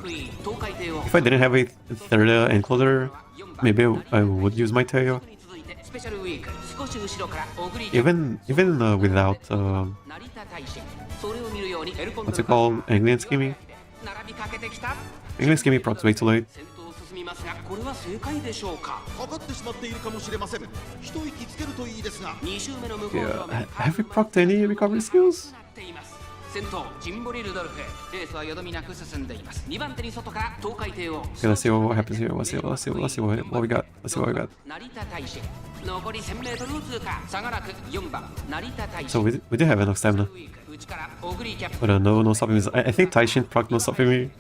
If I didn't have a third End Closer, maybe I would use my Teo. Even without what's it called? Anglian Scheming? Anglian Scheming procs way too late. Yeah, have we procced any recovery skills? Okay, let's see what happens here. Let's see what we got. So we do have enough stamina. But no stopping me. I think Taishin proc no stopping me.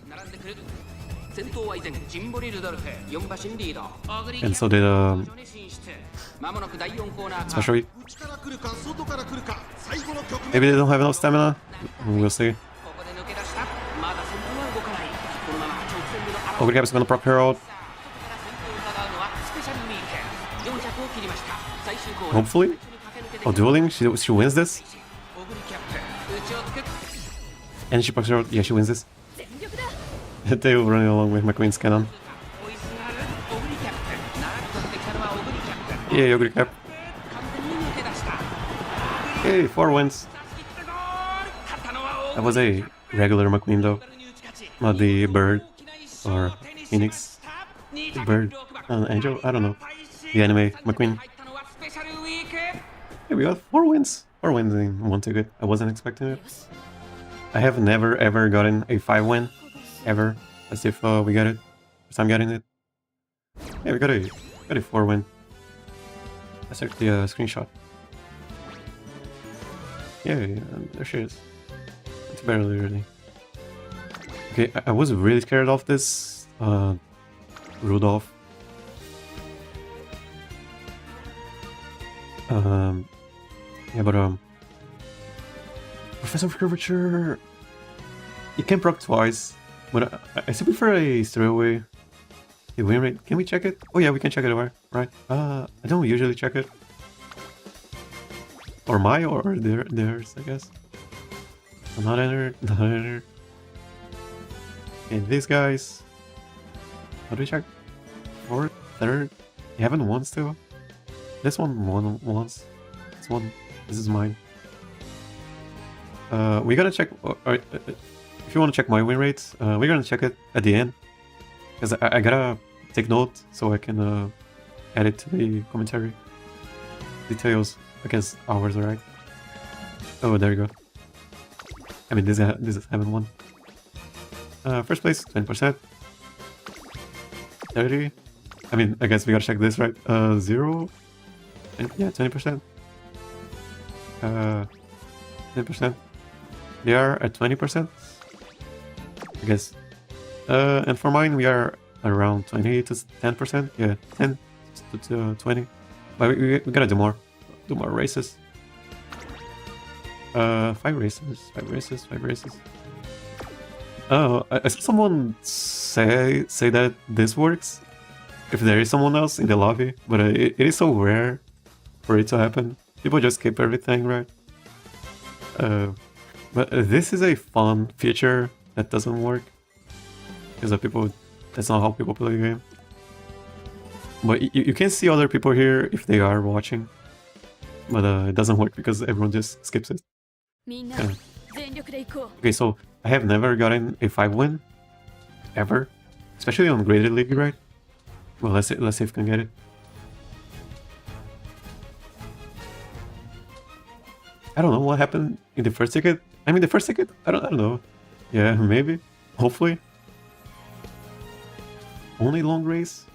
And so did especially. Maybe they don't have enough stamina. We'll see. Oguri Cap is gonna proc her out. Hopefully. Oh, dueling? She wins this? And she procs her out. Yeah, she wins this. Teo running along with McQueen's cannon. Yeah, Oguri Cap. Okay, 4 wins. That was a regular McQueen though. Not the bird or Phoenix. The bird. Angel? I don't know. The anime McQueen. Yeah, we got 4 wins. 4 wins in one ticket. I wasn't expecting it. I have never ever gotten a 5 win. Ever. As if we got it. First time getting it. Yeah, we got a 4 win. That's actually a screenshot. Yeah, there she is. It's barely really. Okay, I was really scared of this Rudolph. Yeah, but Professor of Curvature. You can proc twice, but I still prefer a straightaway. The win rate. Can we check it? Oh yeah, we can check it over, right? I don't usually check it. Or my or theirs, I guess. So not enter, not enter. And these guys. How do we check? Fourth, third. You haven't won still. This one won once. This one. This is mine. We gotta check. If you want to check my win rates, we're gonna check it at the end, because I gotta take note so I can add it to the commentary. Details against ours, right? Oh, there you go. I mean, this is haven't won. First place, 20%. 30. I mean, I guess we gotta check this, right? 0. And yeah, 20%. 10%. They are at 20%. I guess. And for mine, we are around 20 to 10%. Yeah, 10 to 20. But we gotta do more. Do more races. 5 races. 5 races. 5 races. Oh, I saw someone say that this works if there is someone else in the lobby, but it is so rare for it to happen. People just skip everything, right? But this is a fun feature that doesn't work because that's not how people play the game. But you can see other people here if they are watching, but it doesn't work because everyone just skips it. Yeah. Okay, so I have never gotten a 5 win ever, especially on graded league, right? Well, let's see if we can get it. I don't know what happened in the first ticket. I mean, the first ticket, I don't know. Yeah, maybe, hopefully. Only long race.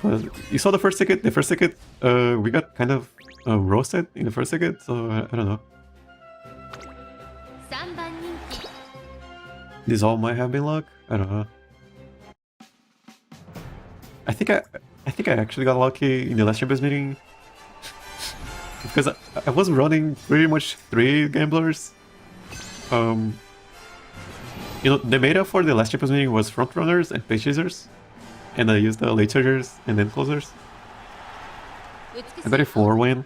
But you saw the first ticket. The first ticket, we got kind of roasted in the first ticket, so I don't know. This all might have been luck. I don't know. I think I actually got lucky in the last Champions meeting because I was running pretty much 3 gamblers. You know, the meta for the last Champions meeting was front runners and pace chasers, and I used the late chargers and then closers. I got a 4 win.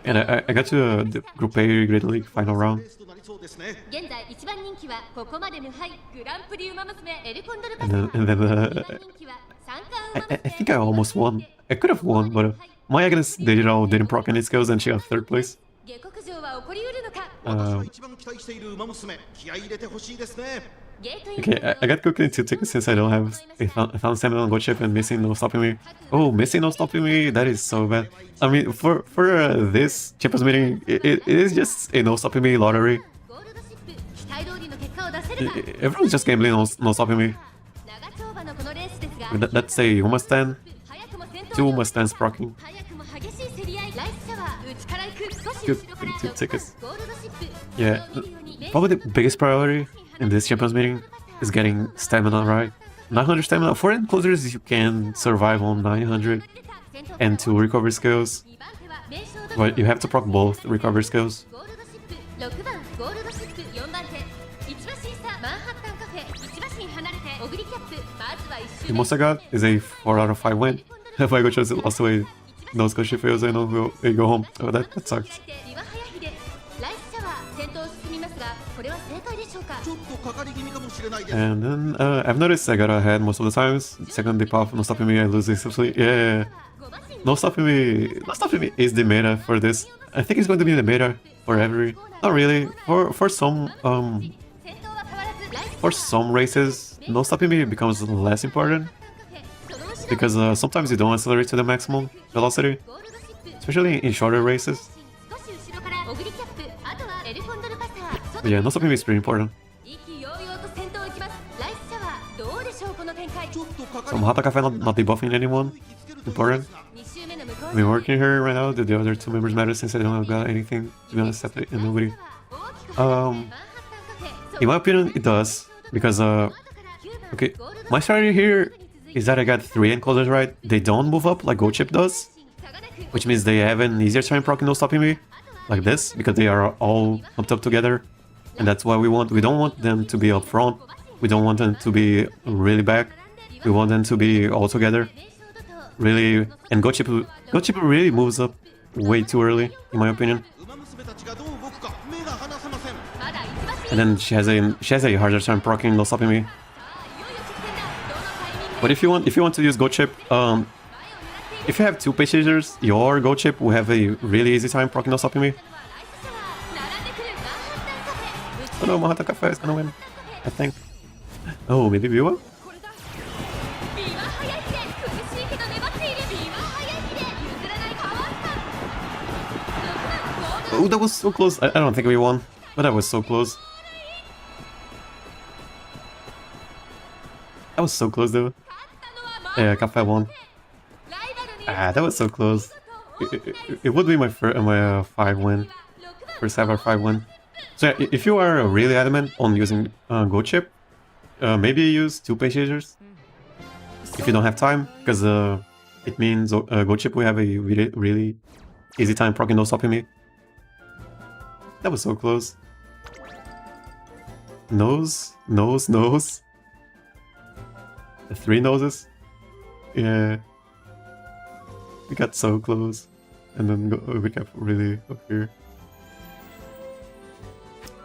And I got to the Group A Great League final round. And then I think I almost won. I could have won, but my Agnes Digital didn't proc any skills and she got 3rd place. Okay, I got cooked in 2 tickets since I don't have a 1000 stamina on Gold Chip and missing no stopping me. Oh, missing no stopping me, that is so bad. I mean, for this Champions meeting, it is just a no stopping me lottery. Everyone's just gambling no stopping me. That's a Umamusume, 2 Umustames procking. Good 2 tickets. Yeah, probably the biggest priority in this Champions meeting is getting stamina right. 900 stamina. For End Closers, you can survive on 900 and 2 recovery skills. But you have to proc both recovery skills. The most I got is a 4 out of 5 win. If I go choose it lost away, no skill she fails, I know who go home. Oh, that sucks. And then I've noticed I got ahead most of the times. Second dip off, no stopping me, I lose instantly. Yeah. No stopping me is the meta for this. I think it's going to be the meta for every. Not really. For some races, no stopping me becomes less important because sometimes you don't accelerate to the maximum velocity, especially in shorter races. But yeah, no stopping me is pretty important. So Mahata Cafe not debuffing anyone. Important. I've been working here right now. The other 2 members matter since I don't got anything, to be honest, and nobody. In my opinion, it does. Because, okay, my strategy here is that I got 3 End Closers right. They don't move up like Gold Chip does, which means they have an easier time proccing no stopping me. like this, because they are all hooked up together. And that's what we want. We don't want them to be up front. We don't want them to be really back. We want them to be all together. Really, and Gochipu really moves up way too early, in my opinion. And then she has a harder time proccing no stopping me. But if you want to use Gochip, if you have two page chasers, your Gochip will have a really easy time proccing no stopping me. Oh no, Mahata Cafe is gonna win, I think. Oh, maybe Biwa? Oh, that was so close. I don't think we won, but that was so close. That was so close though. Yeah, Cafe won. Ah, that was so close. It would be my 5 win. First ever 5 win. So yeah, if you are really adamant on using Gochip, maybe use 2 page chasers. If you don't have time, because it means Gochip will have a really easy time proccing no stopping me. That was so close. Nose. The 3 noses. Yeah. We got so close. And then we kept really up here.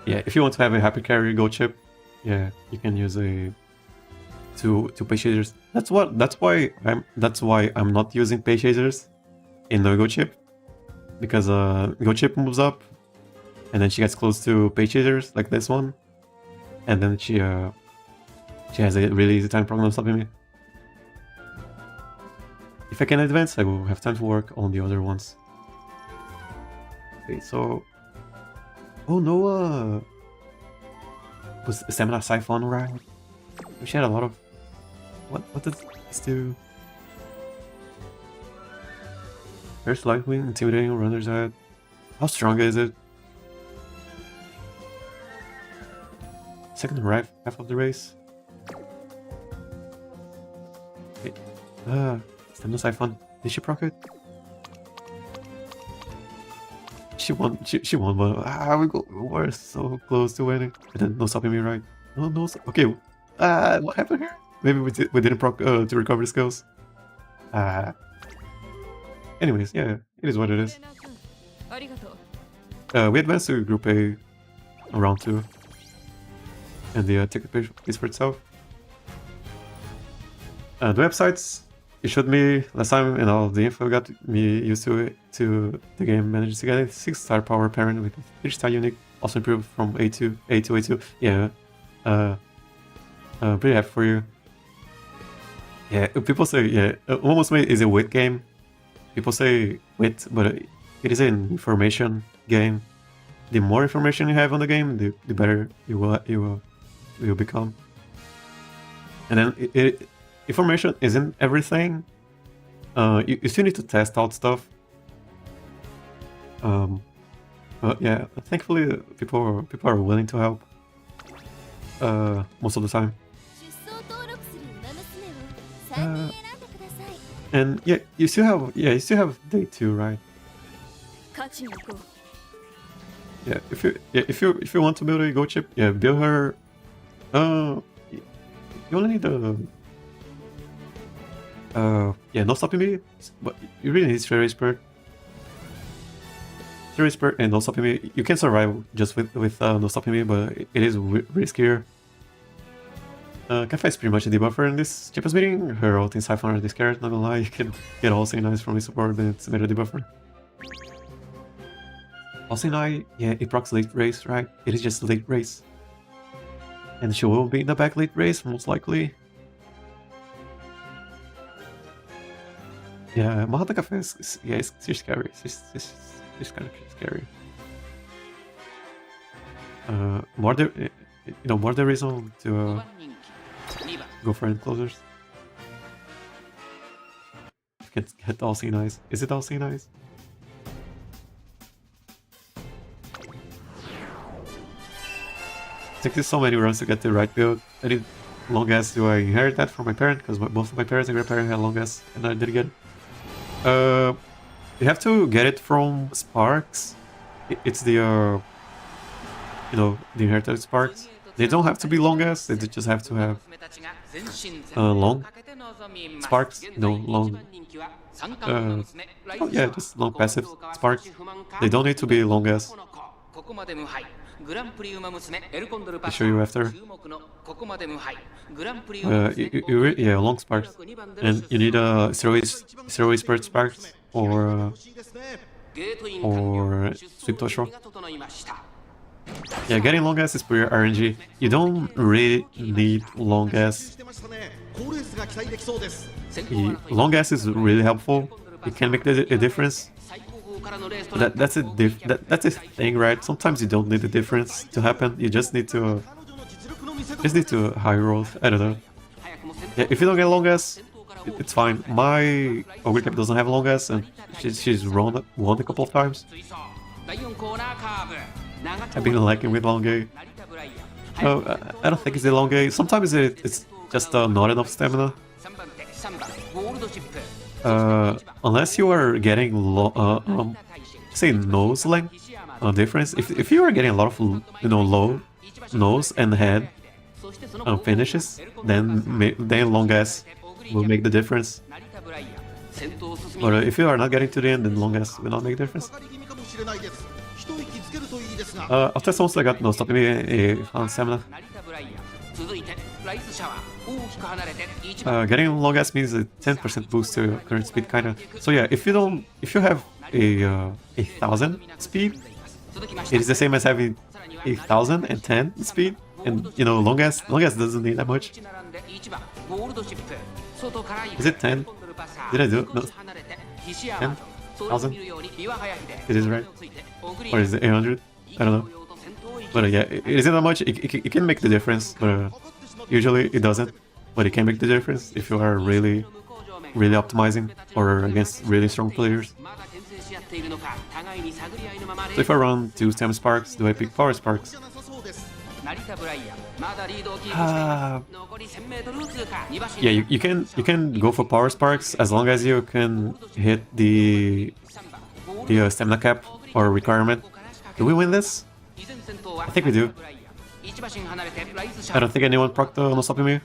Yeah, if you want to have a happy carry Gochip, yeah, you can use a two page chasers. That's why I'm not using page chasers in the Gochip. Because Gochip moves up. And then she gets close to page chasers like this one, and then she has a really easy time proccing stopping me. If I can advance, I will have time to work on the other ones. Okay, so no, was Stamina Siphon right? She had a lot of what does this do? First Lightwing, intimidating runners head. How strong is it? Second half of the race. Okay. Stamina Siphon. Did she proc it? She won. She won, but we're so close to winning. And then no stopping me, right? No. Okay. What happened here? Maybe we didn't proc to recover skills. Anyways, yeah, it is what it is. We advanced to Group A, round 2. And the ticket page is for itself. The websites, it showed me last time, and all the info got me used to the game. Managed to get a 6-star power parent with a 3-star unique, also improved from A2. Yeah, pretty happy for you. Yeah, people say Umamusume is a wit game. People say wit, but it is an information game. The more information you have on the game, the better you will become. And then information isn't everything. You still need to test out stuff. But yeah, thankfully people are willing to help. Most of the time. And yeah, you still have day 2, right? Yeah, if you want to build a Gochip, yeah, build her. You only need no stopping me, but you really need straight spurt. Straight spurt and no stopping me. You can survive just with no stopping me, but it is riskier. Cafe is pretty much a debuffer in this Champions meeting. Her ulting Siphon are this carrot, not gonna lie, you can get all nice from his support, then it's a better debuffer. Also, yeah, it procs late race, right? It is just late race. And she will be in the back late race, most likely. Yeah, Mahata Cafe is she's scary. She's kind of scary. More the reason to go for end closers. Get all nice. Is it all nice? It takes so many runs to get the right build. I need long ass. Do I inherit that from my parent? Because both of my parents and grandparents had long ass, and I didn't get it. You have to get it from Sparks. it's the you know, the inherited sparks. They don't have to be long ass. They just have to have long sparks. You know, long. Oh yeah, just long passive sparks. They don't need to be long ass. I'll show you after. Yeah, long sparks, and you need zero spurt sparks or sweep tosho. Yeah, getting long ass is pure RNG. You don't really need long ass. Long ass is really helpful. It can make a difference. That's a thing, right? Sometimes you don't need the difference to happen. You just need to high roll. I don't know. Yeah, if you don't get long ass, it's fine. My Oguri cap doesn't have long ass, and she's won a couple of times. I've been liking with long A. Oh, I don't think it's a long A. Sometimes it's just not enough stamina. Unless you are getting say nose length difference. If you are getting a lot of low nose and head finishes, then long ass will make the difference. But if you are not getting to the end, then long ass will not make a difference. After someone I got no stopping me on stamina. Getting long ass means a 10% boost to your current speed, kinda. So yeah, if you have a 1000 speed, it is the same as having 1010 speed, and you know long ass doesn't need that much. Is it 10? Did I do it? No. 10,000? It is, right? Or is it 800? I don't know. But yeah, it isn't that much. It can make the difference, but usually it doesn't. But it can make the difference if you are really optimizing or against really strong players. So if I run 2 stem sparks, do I pick power sparks? Yeah, you can go for power sparks as long as you can hit the stamina cap or requirement. Do we win this? I think we do. I don't think anyone procced no stopping me.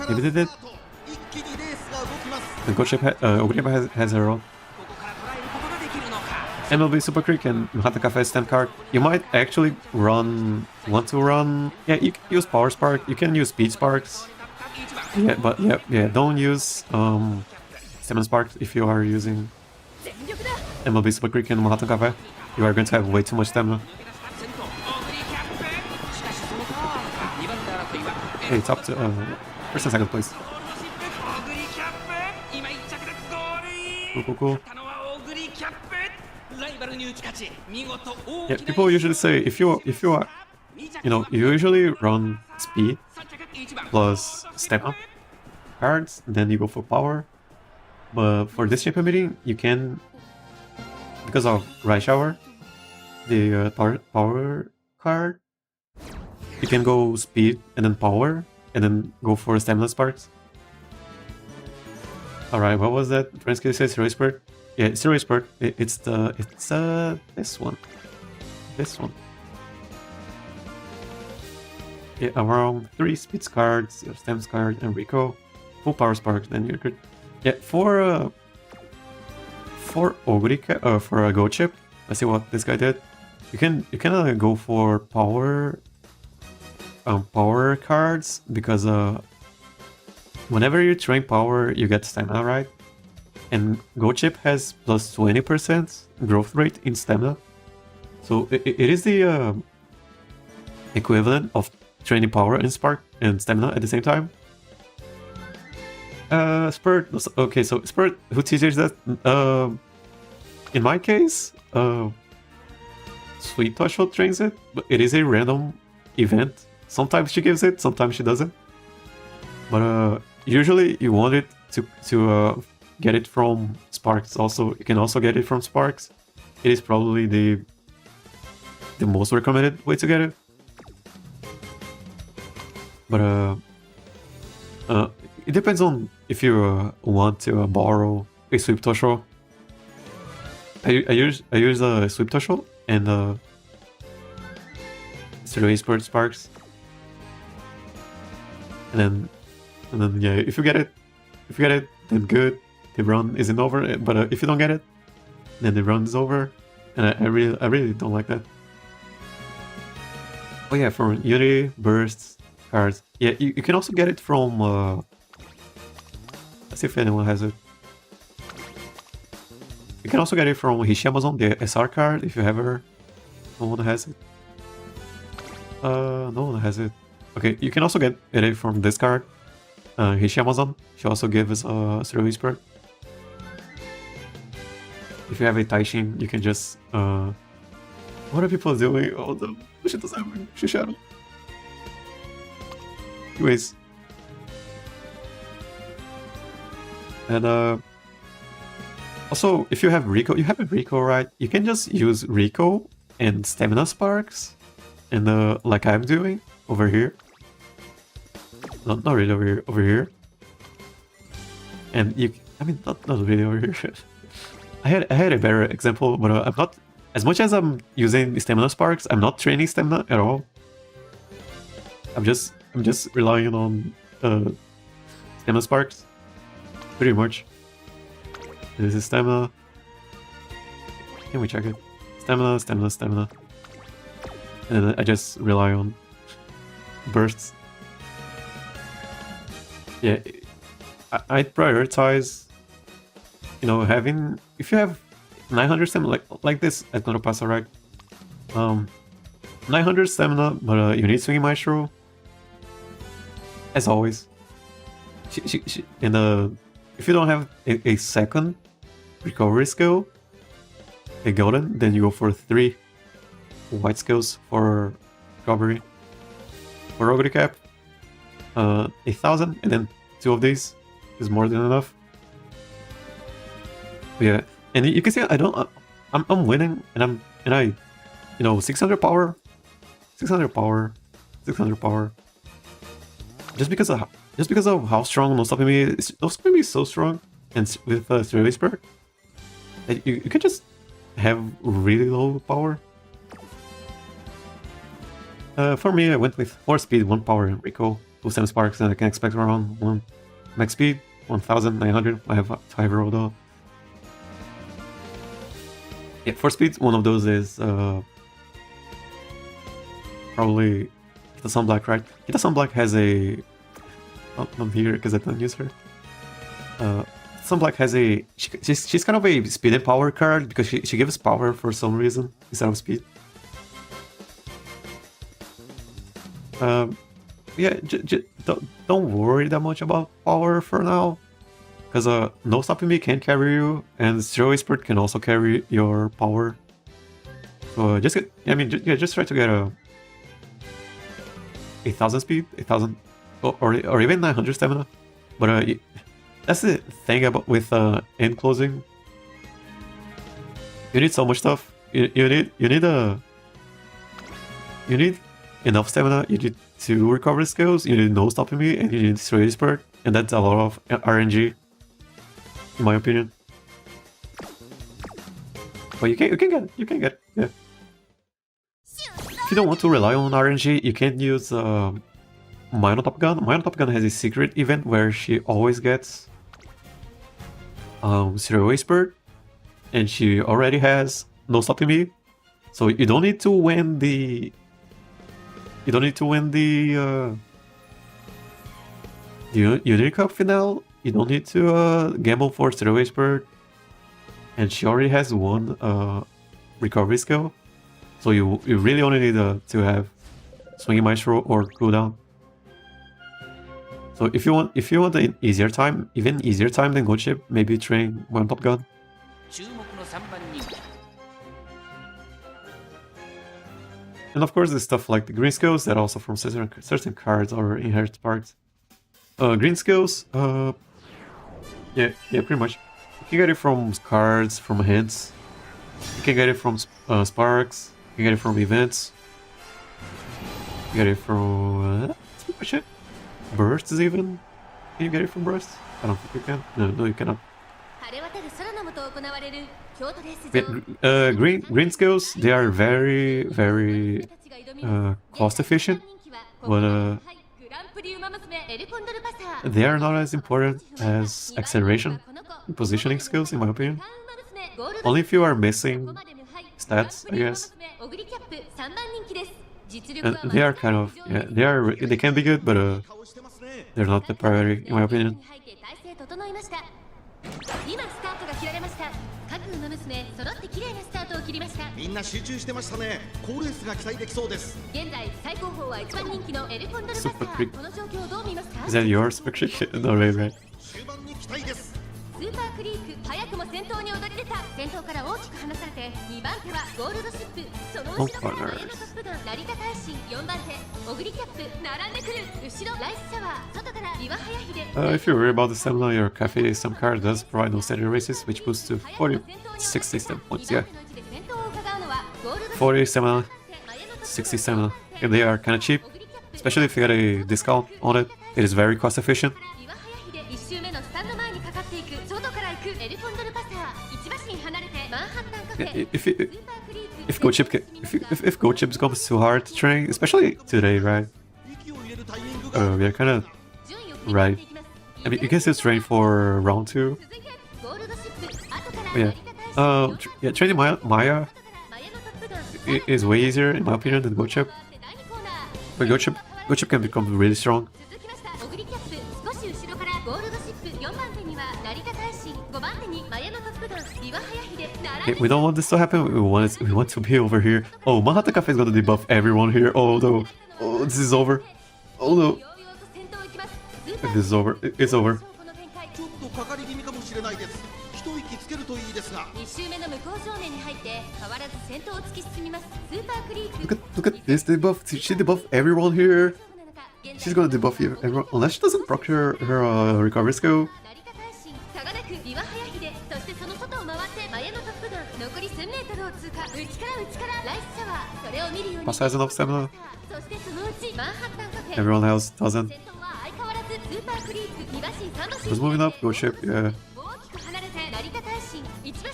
Maybe they did. The good ship Oguri has a roll. MLB Super Creek and Mahata Cafe stand card. You might actually want to run. Yeah, you can use Power Spark. You can use Speed Sparks. Yeah, but yeah, don't use Stamina Sparks if you are using MLB Super Creek and Mahata Cafe. You are going to have way too much stamina. Hey, top to first and second place. Cool. Yeah, people usually say if you are, you usually run speed plus stamina cards, then you go for power. But for this champion meeting, you can, because of Right Shower, the power card, you can go speed and then power and then go for stamina sparks. All right, what was that? Fransky says Zero Spurt. Yeah, Zero Spurt. It's this one. Yeah, around 3 speed cards, your stems card, and Rico, full power sparks. Then you're good. Yeah, for Oguri, for a Go chip. Let's see what this guy did. You can go for power cards because whenever you train power, you get stamina, right? And Go chip has plus 20% growth rate in stamina, so it is the equivalent of training power and spark and stamina at the same time. Spurt. Okay, so Spurt, who teaches that? In my case, Sweet Tosho trains it, but it is a random event. Sometimes she gives it, sometimes she doesn't. But usually you want it to get it from Sparks. Also, you can also get it from Sparks. It is probably the most recommended way to get it. But it depends on if you want to borrow a Sweep Tosho. I use Sweep Toshol and Zero Esport Sparks, and then yeah, if you get it, then good. The run isn't over. But if you don't get it, then the run is over, and I really don't like that. Oh yeah, from Unity, bursts, cards. Yeah, you can also get it from. Let's see if anyone has it. You can also get it from Amazon, the SR card, if you have her. No one has it. No one has it. Okay, you can also get it from this card. Amazon. She also gives Zero Whisper. If you have a Taishin, you can just what are people doing? Oh no, shit doesn't have a shadow. Anyways. And also, if you have Rico, you have a Rico, right? You can just use Rico and Stamina Sparks, and like I'm doing over here. Not really over here. Over here. And you, I mean, not really over here. I had a better example, but I'm not, as much as I'm using Stamina Sparks, I'm not training stamina at all. I'm just relying on Stamina Sparks, pretty much. This is stamina. Can we check it? Stamina, stamina, stamina. And I just rely on bursts. Yeah, I'd prioritize, you know, having, if you have 900 stamina like this at Condor Pasa, right? 900 stamina, but you need swinging maestro. As always. And if you don't have a second recovery skill, a golden, then you go for 3 white skills for recovery. For Oguri cap, 1,000, and then 2 of these is more than enough. But yeah, and you can see I'm winning, and I, you know, 600 power, 600 power, 600 power. Just because of how strong No Stopping Me is. No Stopping Me is so strong, and with Zero Whisper, you can just have really low power. For me, I went with 4 speed, 1 power, and Rico, 2 7 sparks, and I can expect around 1 max speed, 1,900. I have 5 roll though. Yeah, 4 speeds, one of those is probably Kita Sun Black, right? Kita Sun Black has a... Oh, I'm here because I don't use her. Sun Black has a... She's kind of a speed and power card because she gives power for some reason instead of speed. Yeah, don't worry that much about power for now, because No Stopping Me can carry you, and Zero Whisper can also carry your power. So just get, I mean, just try to get a 1,000 speed, 1,000, or even 900 stamina. But that's the thing about with end closing. You need so much stuff. You need enough stamina. You need 2 recovery skills. You need No Stopping Me, and you need Zero Whisper, and that's a lot of RNG, in my opinion. But you can get, yeah. If you don't want to rely on RNG, you can use Mine on Top Gun. Mine on Top Gun has a secret event where she always gets Zero Whisper, and she already has No Stopping Me, so you don't need to win the... You don't need to win the Unity Cup finale. You don't need to gamble for Zero Whisper, and she already has 1 recovery skill. So you really only need to have Swinging Maestro or cooldown. So if you want an easier time, even easier time than Gold Ship, maybe train One Top Gun. And of course, there's stuff like the green skills that also from certain cards or inherit sparks. Green skills, yeah, pretty much. You can get it from cards, from hints. You can get it from sparks. You can get it from events. You get it from that's pretty much it. Bursts even. Can you get it from bursts? I don't think you can. No, you cannot. Green skills, they are very cost efficient, but they are not as important as acceleration and positioning skills, in my opinion. Only if you are missing stats, I guess. And they are kind of, yeah, they can be good, but they're not the priority, in my opinion. 今スタートが切られました。各馬娘揃って綺麗なスタートを切りました。みんな集中してましたね。好レースが期待できそうです。現在最高峰は一番人気のエルコンドルパサー。この状況をどう見ますか？ Is that yours, picture? No, right. 終盤に期待です。スーパークリーク早くも先頭に躍り出た。先頭から大きく離されて2番手はゴールドシップ。その後ろからマヤのトップガン成田大臣4番手オグリキャップ並んでくる。後ろライスシャワー外からビワハヤヒデ。If you're worried about the stamina, your cafe some card does provide no standard races, which boosts to 40, 60 stamina points. Yeah, 40 stamina, 60 stamina. And they are kind of cheap, especially if you get a discount on it. It is very cost efficient. If Go Chip becomes too hard to train, especially today, right? We are kind of right. I mean, you can still train for round 2. But yeah, training Maya is way easier in my opinion than Go Chip. But Go Chip can become really strong. Okay, we don't want this to happen. We want to be over here. Oh, Mahata Cafe is gonna debuff everyone here. Oh no. Oh, this is over. Oh no. This is over. It's over. Look at this debuff. She debuffed everyone here. She's gonna debuff everyone unless she doesn't proc her recovery skill. Pasa has enough stamina. Everyone else doesn't. Who's moving up? Go Chip, yeah.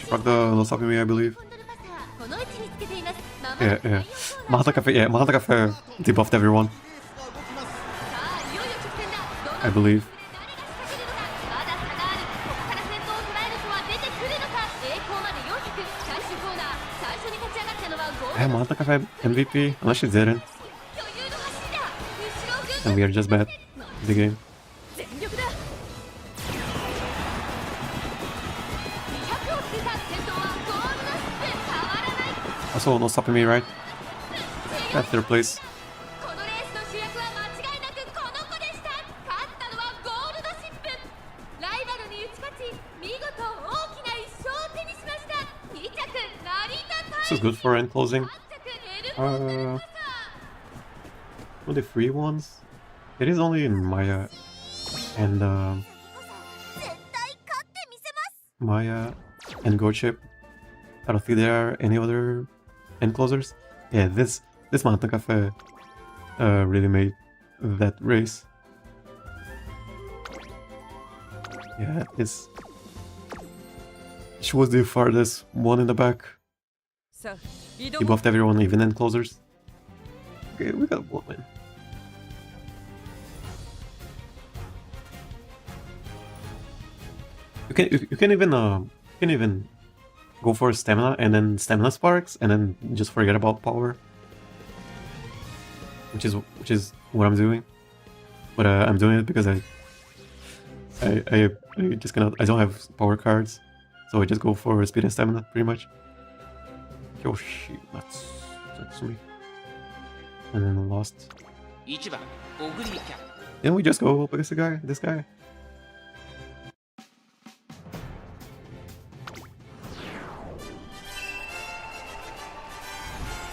Rock the Lociu, I believe. Yeah. Mahata Cafe debuffed everyone. I believe. Yeah, Mahata Cafe MVP, unless she didn't. And we are just bad in the game. Also, no stopping me, right? At third place. This is good for end closing. What are the free ones? It is only in Maya and Maya and Go Chip. I don't think there are any other end closers. Yeah, this Mahata Cafe really made that race. Yeah, she was the farthest one in the back. He buffed everyone, even end closers. Okay, we got one win. You can even go for stamina and then stamina sparks and then just forget about power, which is what I'm doing. But I'm doing it because I just cannot. I don't have power cards, so I just go for speed and stamina pretty much. Yoshi, that's me. And then lost. Then we just go up against this guy.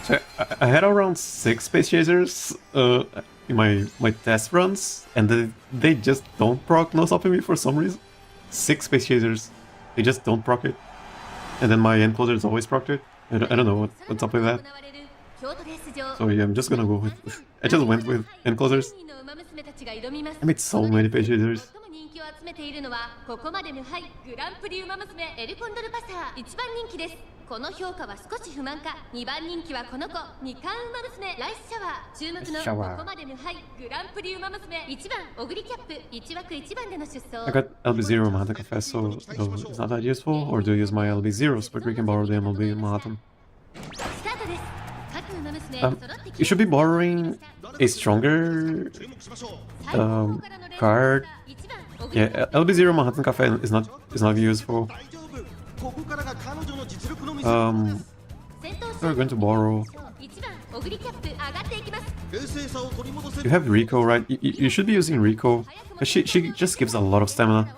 So I had around 6 space chasers in my test runs, and they just don't proc no stopping me for some reason. 6 space chasers, they just don't proc it, and then my end closer is always procced it. I don't know what's up with that. So yeah, I'm just gonna go with. I just went with end closers. I made so many space chasers. 集めているのはここまで無敗グランプリウマ娘エルコンドルパサー1番人気です。この評価は少し不満か。2番人気はこの子2冠ウマ娘ライスシャワー。注目のここまで無敗グランプリウマ娘1番オグリキャップ1枠1番での出走。 I got LB0 Manhattan Cafe, so no, it's not that useful. Or do you use my LB0 Super Creek and borrow the MLB Manhattan? スタートです。各ウマ娘揃ってき You should be borrowing a stronger card. Yeah, LB0 Manhattan Cafe is not useful. We're going to borrow. You have Rico, right? You should be using Rico. She just gives a lot of stamina.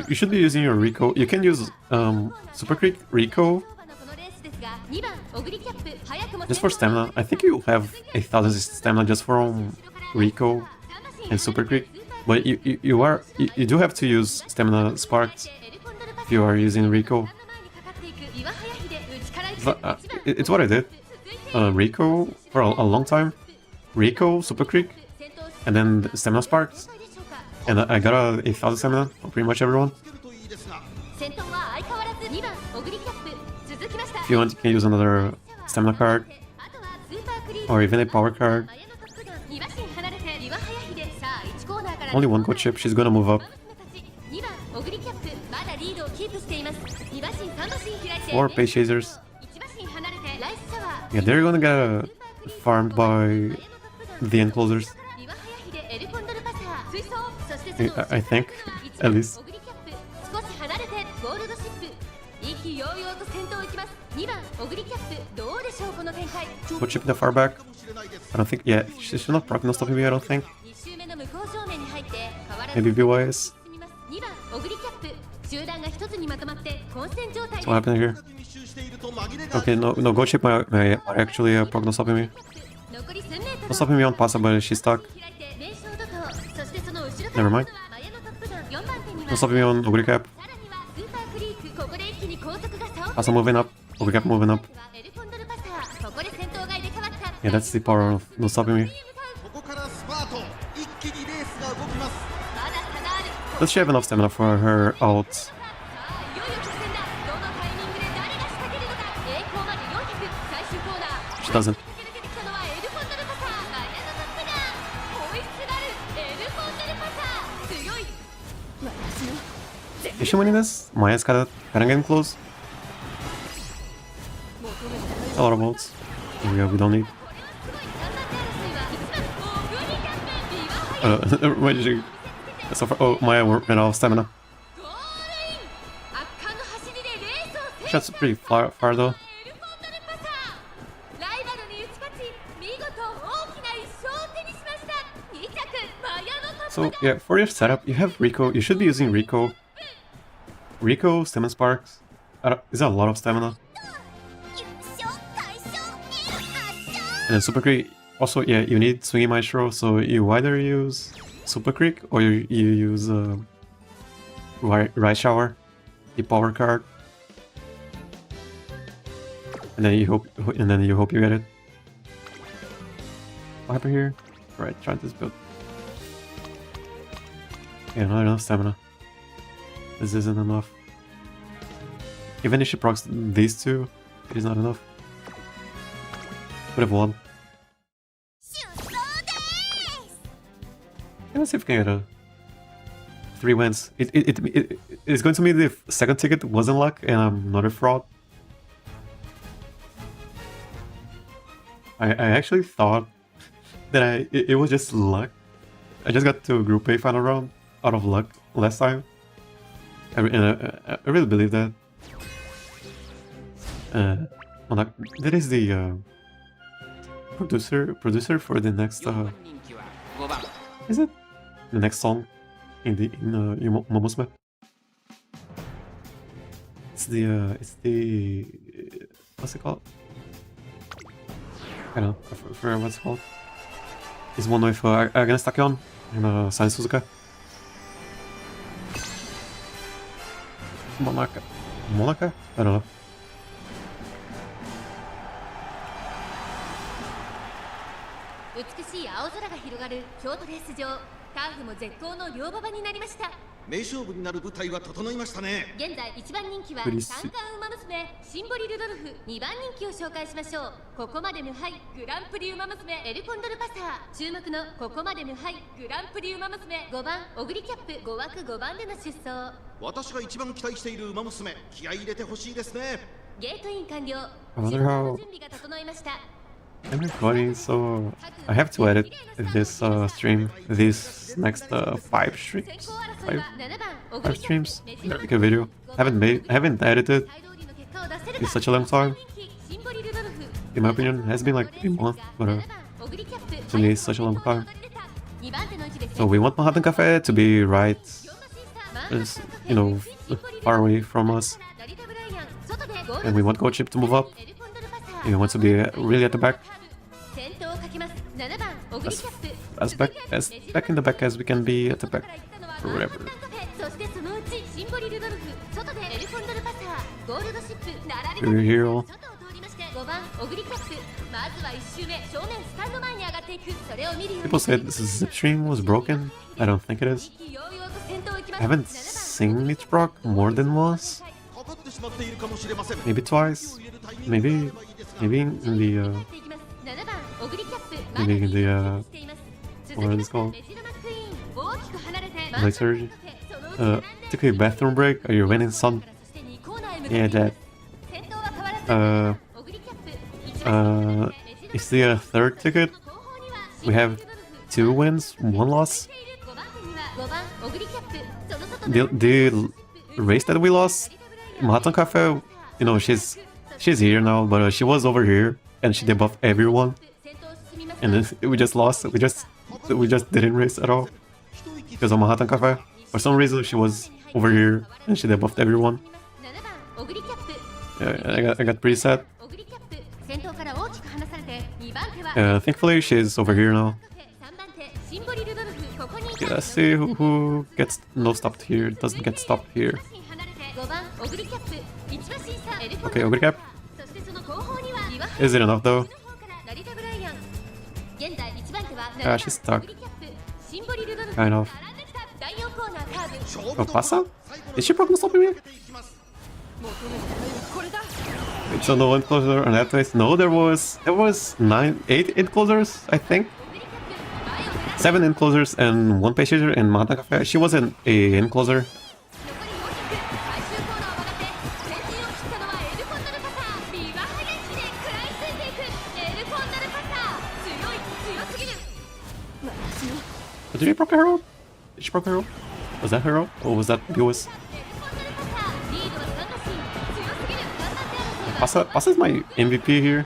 You should be using your Rico. You can use Super Creek Rico just for stamina. I think you have 1,000 stamina just from Rico and Super Creek. But you do have to use stamina sparks if you are using Rico. But, it's what I did. Rico for a long time. Rico, Super Creek, and then stamina sparks. And I got a 1,000 stamina for pretty much everyone. If you want, you can use another stamina card. Or even a power card. Only one good chip, she's gonna move up. 4 Pace Chasers. Yeah, they're gonna get farmed by the End Closers. I think, at least. Good chip in the far back. I don't think, yeah, she's not proc no stopping me, I don't think. Maybe BYS. What's what happened here? Okay, no go chip might actually proc no stopping me. No stopping me on Pasa, but she's stuck. Never mind. No stopping me on Oguri cap. Pasa moving up. Oguri cap moving up. Yeah, that's the power of no stopping me. Does she have enough stamina for her ult? She doesn't. Is she winning this? Maya's kinda getting close. A lot of ults. Yeah, we don't need. Why did you... So far, oh, Maya ran out of stamina. Shot's pretty far though. So yeah, for your setup, you have Rico. You should be using Rico. Rico, Stamina Sparks. Is that a lot of stamina? And then Super Creek. Also, yeah, you need Swingy Maestro, so you either use Super Creek or you use Rice Shower, the power card, and then you hope you get it. What happened here? Right, try this build. Yeah, not enough stamina. This isn't enough. Even if she procs these two, it is not enough. Would have won. Let's see if we can get 3 wins. It's going to be the second ticket wasn't luck and I'm not a fraud. I actually thought that it was just luck. I just got to Group A final round out of luck last time. I really believe that. Well, that is the producer for the next. Is it the next song in Umamusume? It's the what's it called? I don't know. I forgot what it's called. It's one with against Takeon and San Suzuka. Monaca? I don't know. ターフも絶好の両馬場になりました。名勝負になる舞台は整いましたね。現在1番人気はプリ三冠ウマ娘シンボリルドルフ、2番人気を紹介しましょう。ここまで無敗グランプリウマ娘エルコンドルパサー。注目のここまで無敗グランプリウマ娘5番オグリキャップ、5枠5番での出走。私が一番期待している馬娘、気合い入れてほしいですね。ゲートイン完了。 I wonder how 準備が整いました。 I'm recording, so I have to edit this stream, these next 5 streams, 5 streams, make a video. I haven't edited in such a long time. In my opinion, it has been like a month, but to me it's such a long time. So we want Manhattan Cafe to be right, you know, far away from us, and we want Gold Chip to move up. And we want to be really at the back. As back in the back as we can be at the back, or whatever. Reroll. People said this zip stream was broken. I don't think it is. I haven't seen it broke more than once. Maybe twice. Maybe in the what is it called? Night surgery. Took a bathroom break. Are you winning, son? Yeah, Dad. Is the third ticket? We have 2 wins, 1 loss. The race that we lost, Manhattan Cafe, you know, she's here now, but she was over here and she debuffed everyone, and then we just lost. We just didn't race at all because of Manhattan Cafe. For some reason, she was over here and she debuffed everyone. Yeah, I got pretty sad. Thankfully, she's over here now. Okay, let's see who gets stopped here. Doesn't get stopped here. Okay, Oguri cap. Is it enough though? Ah, she's stuck. Kind of. Oh, Pasa? Is she broken stopping me? Wait, so no end closer on that place? No, there was 8 end closers, I think. 7 end closers and 1 page chaser in Manhattan Cafe. She wasn't a end closer. Did she broke her roll? Did she broke her roll? Was that her roll? Or was that Biwa's? Pasa is my MVP here.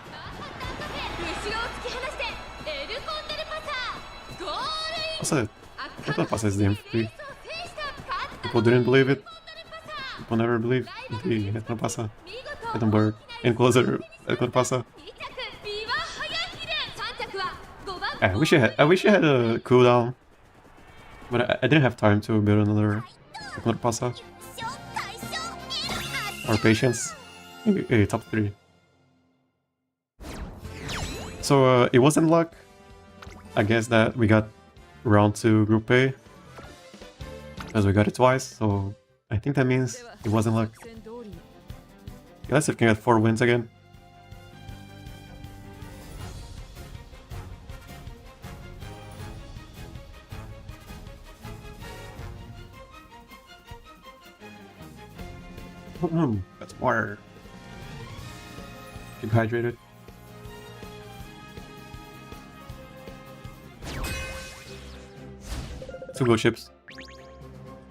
Pasa, I thought Pasa is the MVP. People didn't believe it. People never believe the Ethno Pasa. Edinburgh. In closer, Ethno Pasa. I wish I had a cooldown. But I didn't have time to build another Pasa. Or patience. Maybe top 3. So it wasn't luck. I guess that we got round 2 Group A. Because we got it twice, so I think that means it wasn't luck. Yeah, let's see if we can get 4 wins again. That's water. Keep hydrated. Two gold chips.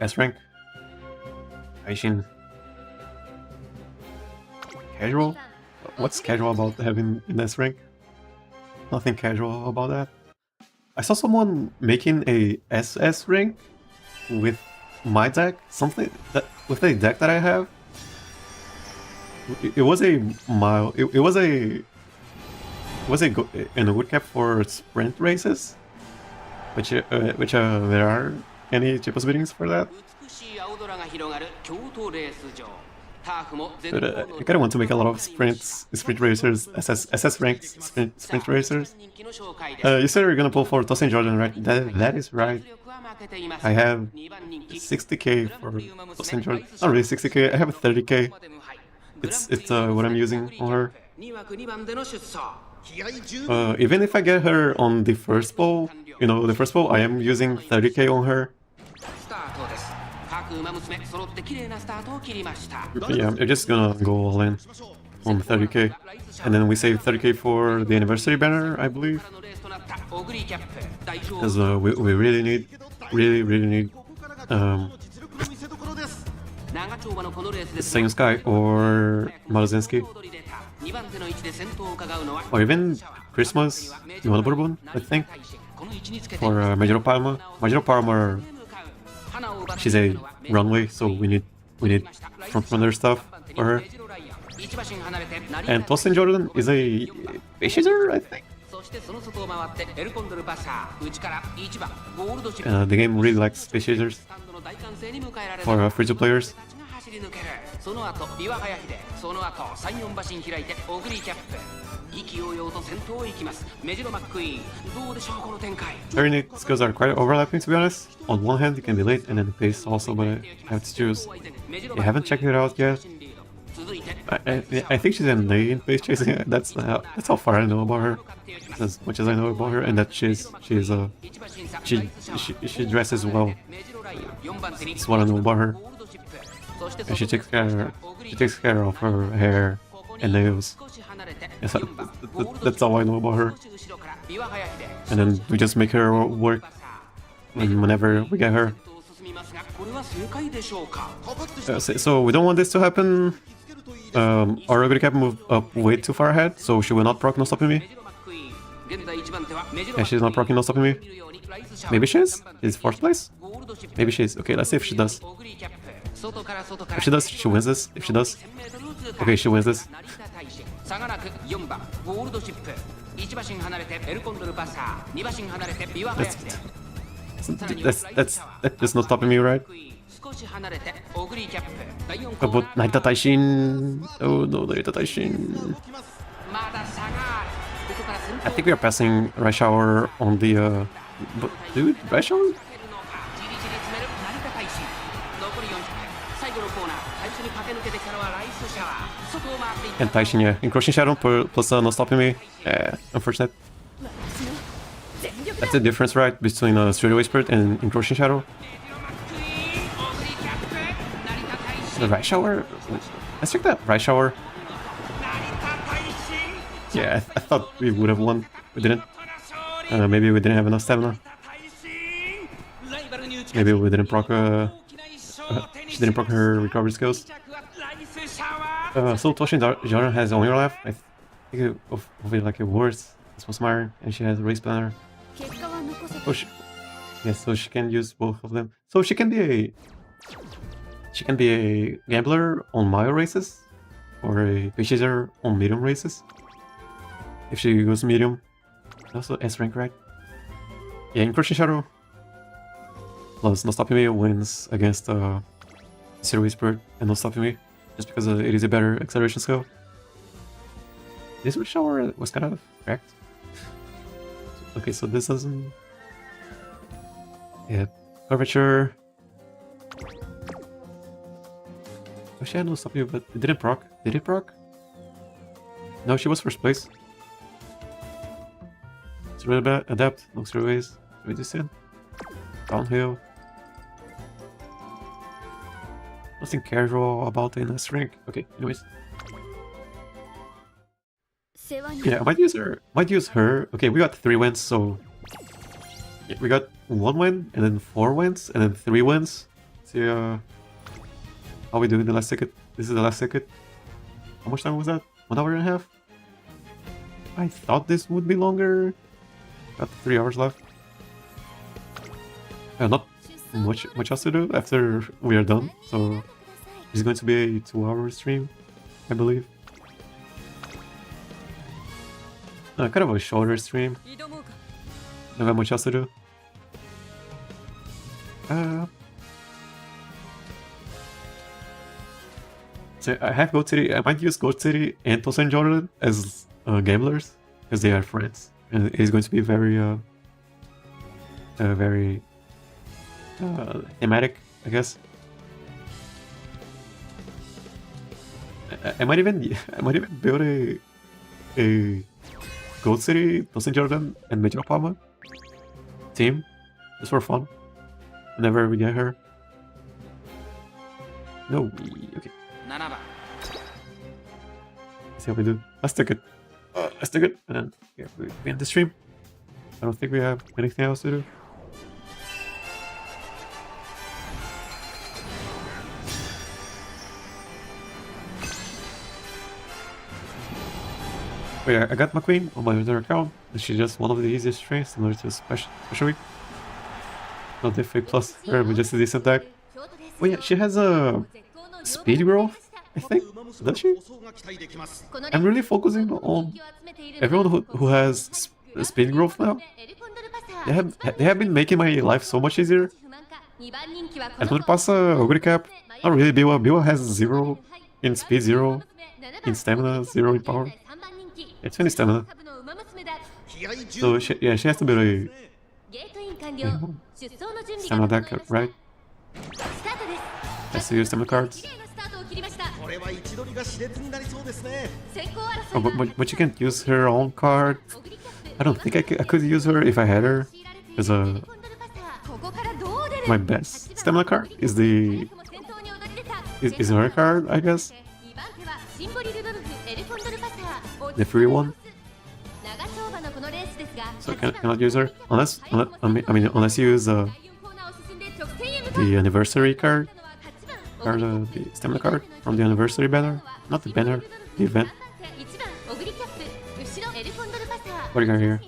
S rank. Aishin. Casual? What's casual about having an S rank? Nothing casual about that. I saw someone making a SS rank with my deck, something that with the deck that I have. It was a mile. It was a in a wood cap for sprint races, which there are any cheapest biddings for that. But I kind of want to make a lot of sprint racers, SS ranked sprint racers. You said you're gonna pull for Tosin Jordan, right? That is right. I have 60k for Tosin Jordan. Not really 60k. I have 30k. It's what I'm using on her. Even if I get her on the first bowl, you know, the first bowl, I am using 30k on her. Yeah, I'm just gonna go all in on 30k, and then we save 30k for the anniversary banner, I believe, because we really need Same Sky or Maruzinski, or even Christmas Yuan Bourbon, I think, or Majiro Palma. Majiro Palma, she's a runway, so we need frontrunner stuff for her. And Tosin Jordan is a chaser, I think. The game really likes space chasers for free-to players. Her unique skills are quite overlapping, to be honest. On one hand, you can be late, and then the pace also, but I have to choose. I haven't checked it out yet. I think she's an A in pace chasing. That's how far I know about her, as much as I know about her, and that she dresses well. That's what I know about her. And she takes care of her hair and nails. Yes, that's all I know about her. And then we just make her work whenever we get her. So we don't want this to happen. Our Oguri cap moved up way too far ahead, so she will not proc no stopping me. Yeah, she's not proccing no stopping me. Maybe she is? Is 4th place? Maybe she is. Okay, let's see if she does. If she does, she wins this. If she does, okay, she wins this. That's not stopping me, right? About Narita Taishin. Oh no, Narita Taishin. I think we are passing Rush Hour on the but, dude, Rush Hour? And Taishin, yeah. Encroaching Shadow plus not stopping me. Yeah, unfortunate. That's the difference, right, between Straightaway Spirit and Encroaching Shadow. The Right Shower? Let's check that. Right Shower. Yeah, I thought we would have won. We didn't. Maybe we didn't have enough stamina. Maybe we didn't proc. She didn't proc her recovery skills. So Tosin Jordan has on your left. I think of it like a worse. This was Myron, and she has a race planner. Oh, yes, so she can use both of them. So she can be a gambler on mile races, or a chaser on medium races. If she goes medium, also S rank, right? Yeah, Encroaching Shadow plus No Stopping Me wins against Zero Spirit and No Stopping Me, just because it is a better acceleration skill. This shower was kind of correct. Okay, so this doesn't. Yeah, curvature. Oh, she had No Stopping Me, but it didn't proc. Did it proc? No, she was first place. It's really bad. Adapt. Looks through ways. Resistant. Downhill. Nothing casual about it in this rank. Okay, anyways. Yeah, I might use her. Okay, we got 3 wins, so yeah, we got 1 win, and then 4 wins, and then 3 wins. See how we do in the last ticket. This is the last ticket. How much time was that? 1 hour and a half? I thought this would be longer. Got 3 hours left. Not much else to do after we are done, so it's going to be a 2-hour stream, I believe. Kind of a shorter stream. Don't have much else to do. So I have Goat City. I might use Goat City and Tosin Jordan as gamblers because they are friends, and it is going to be very thematic, I guess. I might even build a Goat City, Tosin Jordan, and Major Palma team just for fun. Whenever we get her. No, okay. Let's see how we do. Let's take it. Let's take it, and then yeah, we end the stream. I don't think we have anything else to do. But yeah, I got my queen on my other account, and she's just one of the easiest trains similar to special week. Not difficult plus her, but just a decent deck. Oh yeah, she has a speed growth, I think. Does she? I'm really focusing on everyone who has speed growth now. They have been making my life so much easier. And with Pasa, Oguri Cap, not really Biwa. Biwa has 0 in speed, 0 in stamina, 0 in power. It's 20 stamina. So she has to be a stamina deck, right? Has to use stamina cards. Oh, but you can't use her own card. I don't think I could use her if I had her as my best stamina card is her card, I guess. The free one. So I cannot use her unless you use the anniversary card. Or the stamina card from the anniversary banner. Not the banner, the event. What do you got here?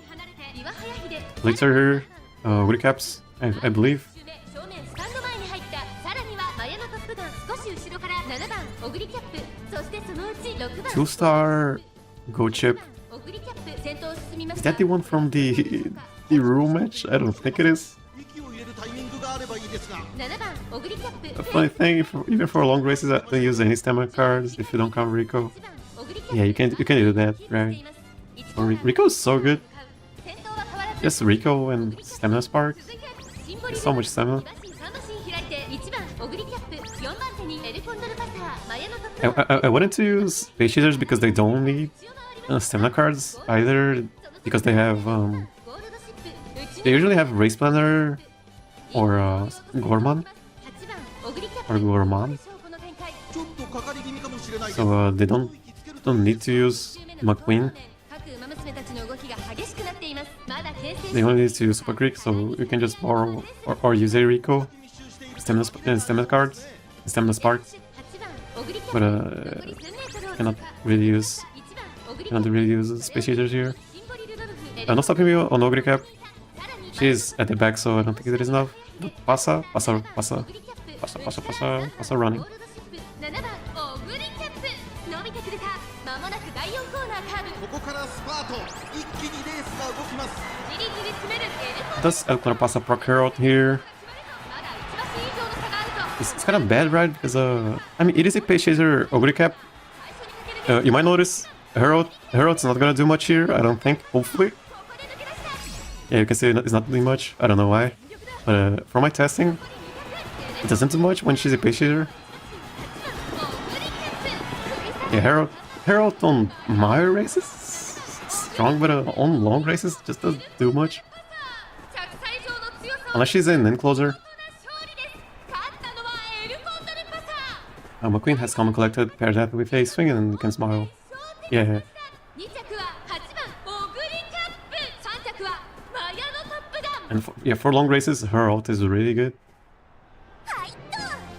Later, Woody Caps, I believe. 2-star Go Chip. Is that the one from the room match? I don't think it is. A funny thing, even for long races, I don't use any stamina cards if you don't count Rico. Yeah, you can do that, right? Oh, Rico is so good. Just Rico and Stamina Spark. So much stamina. I wanted to use Space Cheaters because they don't need stamina cards either, because they have they usually have Race Planner or Gorman. So they don't need to use McQueen. They only need to use Super Creek, so you can just borrow or use a Rico, stamina cards, stamina sparks. But cannot really use Space Cheaters here. Not stopping me on Oguri Cap. She's at the back, so I don't think it is enough. But Pasa running. Does El Claro Pasa proc Herald here? It's kind of bad, right? Because I mean, it is a Space Chaser Oguri Cap. You might notice Herald's not gonna do much here, I don't think, hopefully. Yeah, you can see it's not doing much, I don't know why. But for my testing, it doesn't do much when she's a Space Chaser. Yeah, Herald on my races, strong, but on long races just doesn't do much. Unless she's an End Closer. McQueen has Common Collected, pair that with a swing and you can smile. Yeah. And for long races, her ult is really good.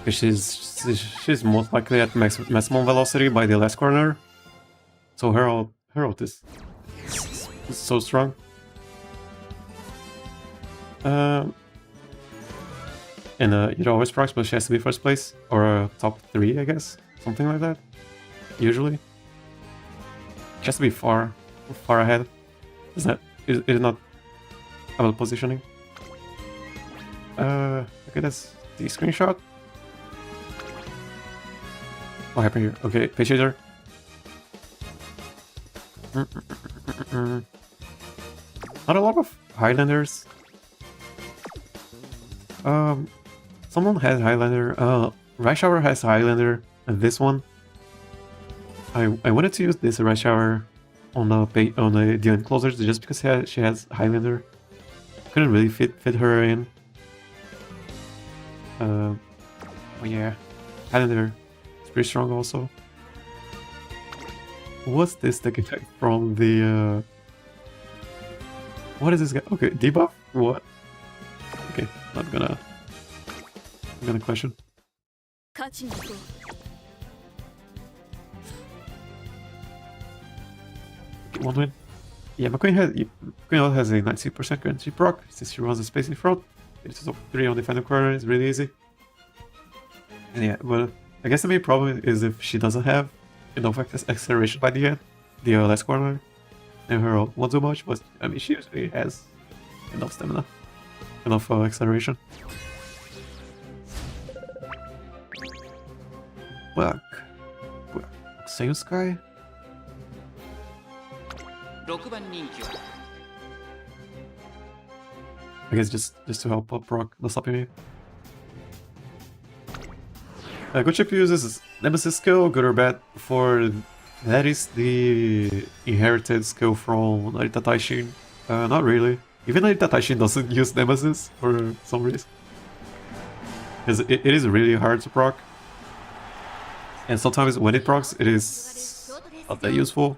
Because she's most likely at maximum velocity by the last corner. So her ult is so strong. And it always procs, but she has to be first place or top 3, I guess, something like that. Usually, she has to be far ahead. It is not about positioning. Okay, that's the screenshot. What happened here? Okay, Page Chaser. Not a lot of Highlanders. Someone has Highlander. Right Shower has Highlander, and this one. I wanted to use this Right Shower on the End Closers just because she has Highlander. Couldn't really fit her in. Oh yeah, Highlander. It's pretty strong also. What's this deck effect from the what is this guy? Okay, debuff? What? Okay, I'm gonna question. One win. Yeah, my Queen has a 90% currency proc since she runs a space in front. It's top 3 on the final corner, it's really easy. And yeah, but I guess the main problem is if she doesn't have enough acceleration by the end, the last corner, and her ult won't do much, but I mean, she usually has enough stamina, enough acceleration. Black. Same Sky? I guess just to help up proc the stopping me. Good chip uses Nemesis skill, good or bad, for that is the inherited skill from Narita Taishin. Not really. Even Narita Taishin doesn't use Nemesis for some reason. Because it is really hard to proc. And sometimes when it procs, it is not that useful.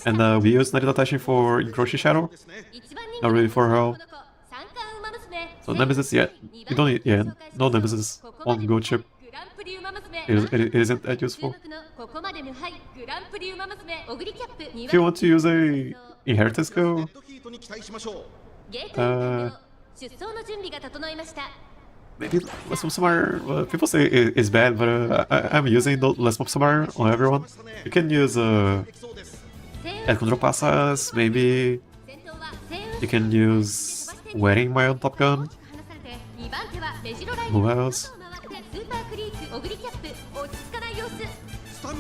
And we use Narita Taishin for Encroaching Shadow. Not really for her. So Nemesis, yeah, you don't need, yeah, no Nemesis on Go chip. It isn't that useful. If you want to use a Inheritance skill, maybe Less Mob Samar, people say it's bad, but I'm using the Less Mob Samar on everyone. You can use Condor Pasas, maybe. You can use Wedding My Own Top Gun. Who else?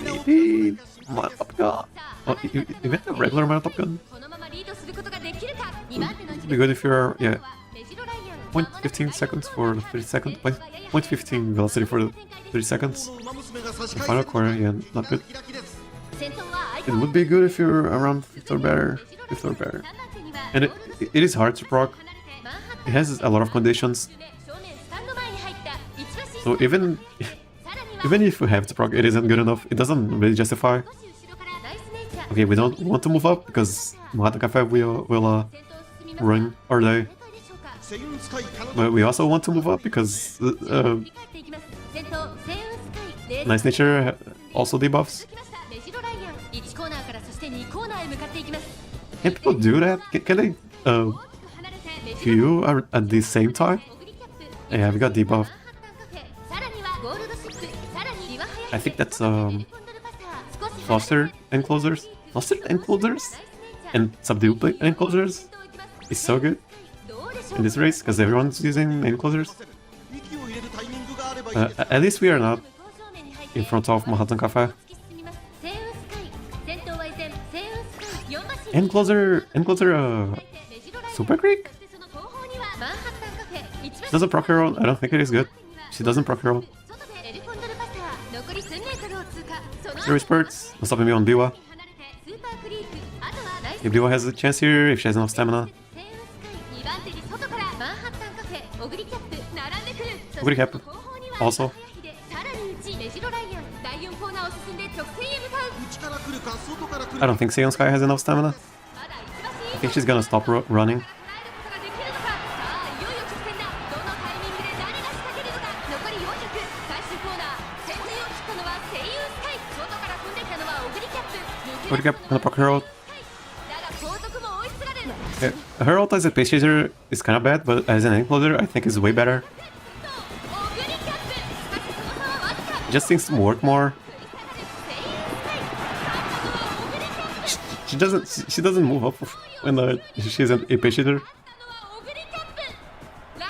Maybe my Top Gun. Oh, even the regular My Own Top Gun. Would be good if you're, yeah. 0.15 seconds for 30 seconds. 0.15 velocity for 30 seconds. The final corner, yeah, not good. It would be good if you're around 5th or better. 5th or better. And it is hard to proc. It has a lot of conditions. So even if you have to proc, it isn't good enough. It doesn't really justify. Okay, we don't want to move up because Manhattan Cafe will ruin our day. But we also want to move up because Nice Nature also debuffs. Can people do that? Can they queue at the same time? Yeah, we got debuffed. I think that's Foster End Closers. Foster End Closers and Subdue End Closers is so good in this race because everyone's using End Closers. At least we are not in front of Manhattan Cafe. End Closer Super Creek? She doesn't proc her own. I don't think it is good. She doesn't proc her own. Zero spurts. No stopping me on Biwa. If Biwa has a chance here, if she has enough stamina. Oguri Cap also. I don't think Seion Sky has enough stamina. I think she's gonna stop running. Oguri Cap gonna proc her ult. Yeah, her ult as a Pace Chaser is kinda bad, but as an End Closer I think is way better. It just seems to work more. She doesn't move up when she's a Pace Chaser.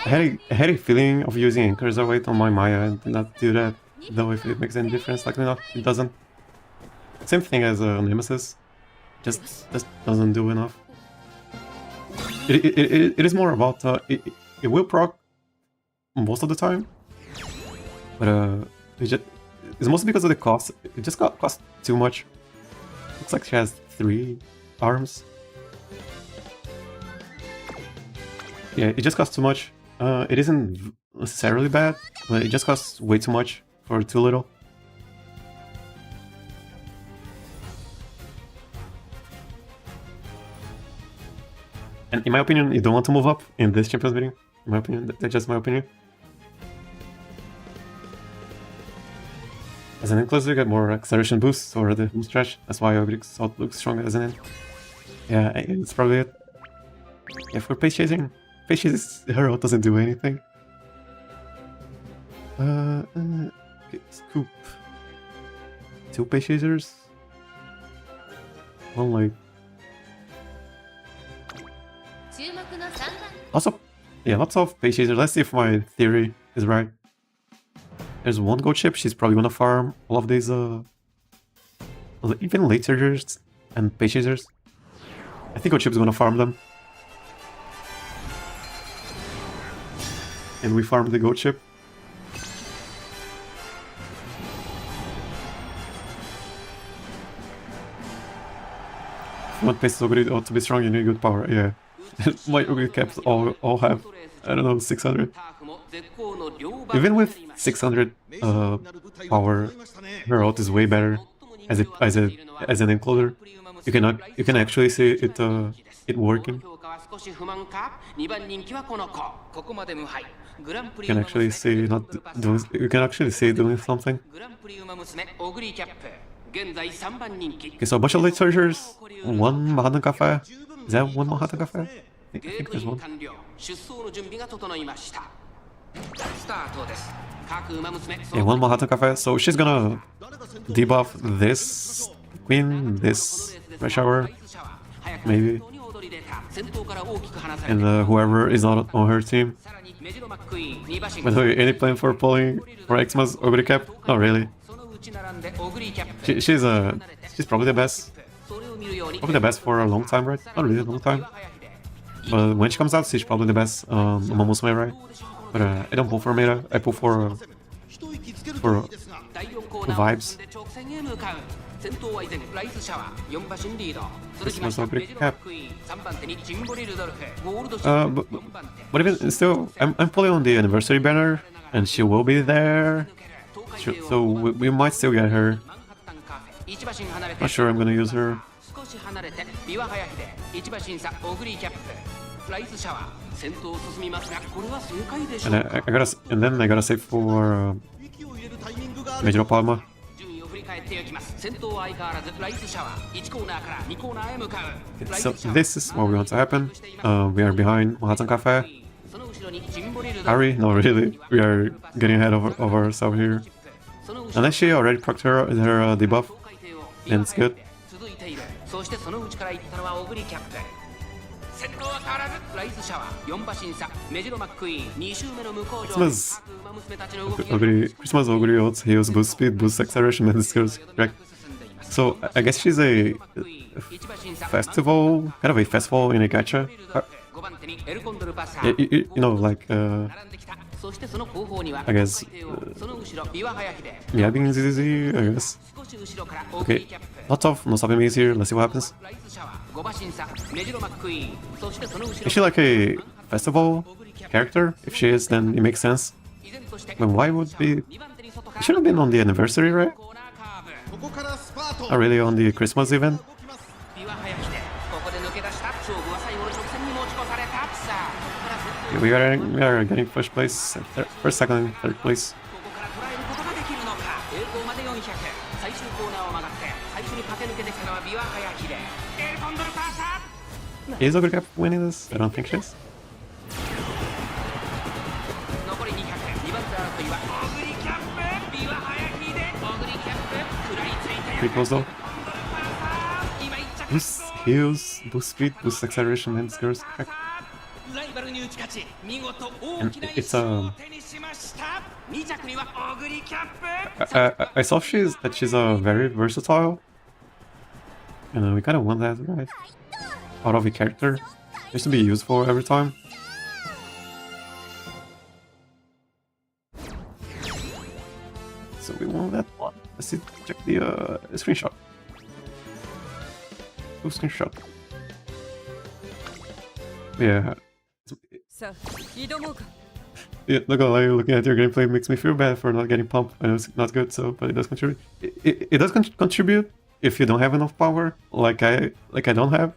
I had a feeling of using Anchors away on my Maya and did not do that. though if it makes any difference, likely not, it doesn't. Same thing as Nemesis, just doesn't do enough. It is more about, it will proc most of the time, but it's mostly because of the cost. It just cost too much. Looks like she has 3 arms. Yeah, it just costs too much. It isn't necessarily bad, but it just costs way too much for too little. And in my opinion, you don't want to move up in this Champions meeting. In my opinion, that's just my opinion. As an End Closer, you get more acceleration boosts over the home stretch. That's why Oguri looks stronger as an End. Yeah, it's probably it. Yeah, for pace chasing, her ult doesn't do anything. Okay, scoop. 2 pace chasers. One like. Also, yeah, lots of pace chasers. Let's see if my theory is right. There's one gold chip, she's probably gonna farm all of these, even late surgers and pace chasers. I think gold chip's gonna farm them. And we farm the gold chip. If you want pace Oguri to be strong, you need good power, yeah. My Oguri caps all have, I don't know, 600. Even with 600 power, her ult is way better as an End Closer. You can actually see it working. You can actually see it doing something. Okay, so a bunch of late surgers, 1 Manhattan Cafe. Is that 1 Manhattan Cafe? I think there's 1. Yeah, 1 Manhattan Cafe. So she's gonna debuff this queen, this red shower, maybe. And whoever is not on her team. By the way, any plan for pulling for Xmas Oguri cap? Not really. She's probably the best. Probably the best for a long time, right? Not really a long time. But when she comes out, she's probably the best Umamusume, right? But I don't pull for meta, I pull for vibes. This was a great cap. But even still, I'm pulling on the anniversary banner, and she will be there. So we might still get her. Not sure I'm gonna use her. And then I gotta save for Major Palma. So this is what we want to happen. We are behind Manhattan Cafe. Harry? No, really. We are getting ahead of ourselves here. Unless she already procced her debuff, then it's good. Christmas Oguri ults, heals, boost speed, boost acceleration, and skills, correct? So I guess she's a festival, kind of a festival in a gacha. You know, like I guess yeah, being easy, I guess. Okay, lots of no stopping me here. Let's see what happens. Is she like a festival character? If she is, then it makes sense. But why would be? It should have been on the anniversary, right? Not really on the Christmas event. Yeah, we are getting first place, first, second, third place. Is Oguri Cap winning this? I don't think she is. Pretty close though. Boost heals, boost speed, boost acceleration, and skills. And it's I saw she's very versatile, and we kind of want that, right? Out of a character, just to be useful every time. So we want that one. Let's see, check the screenshot. Who's screenshot? Yeah. Yeah, not gonna lie, looking at your gameplay makes me feel bad for not getting pumped. I know it's not good, so but it does contribute. It does contribute if you don't have enough power, like I don't have.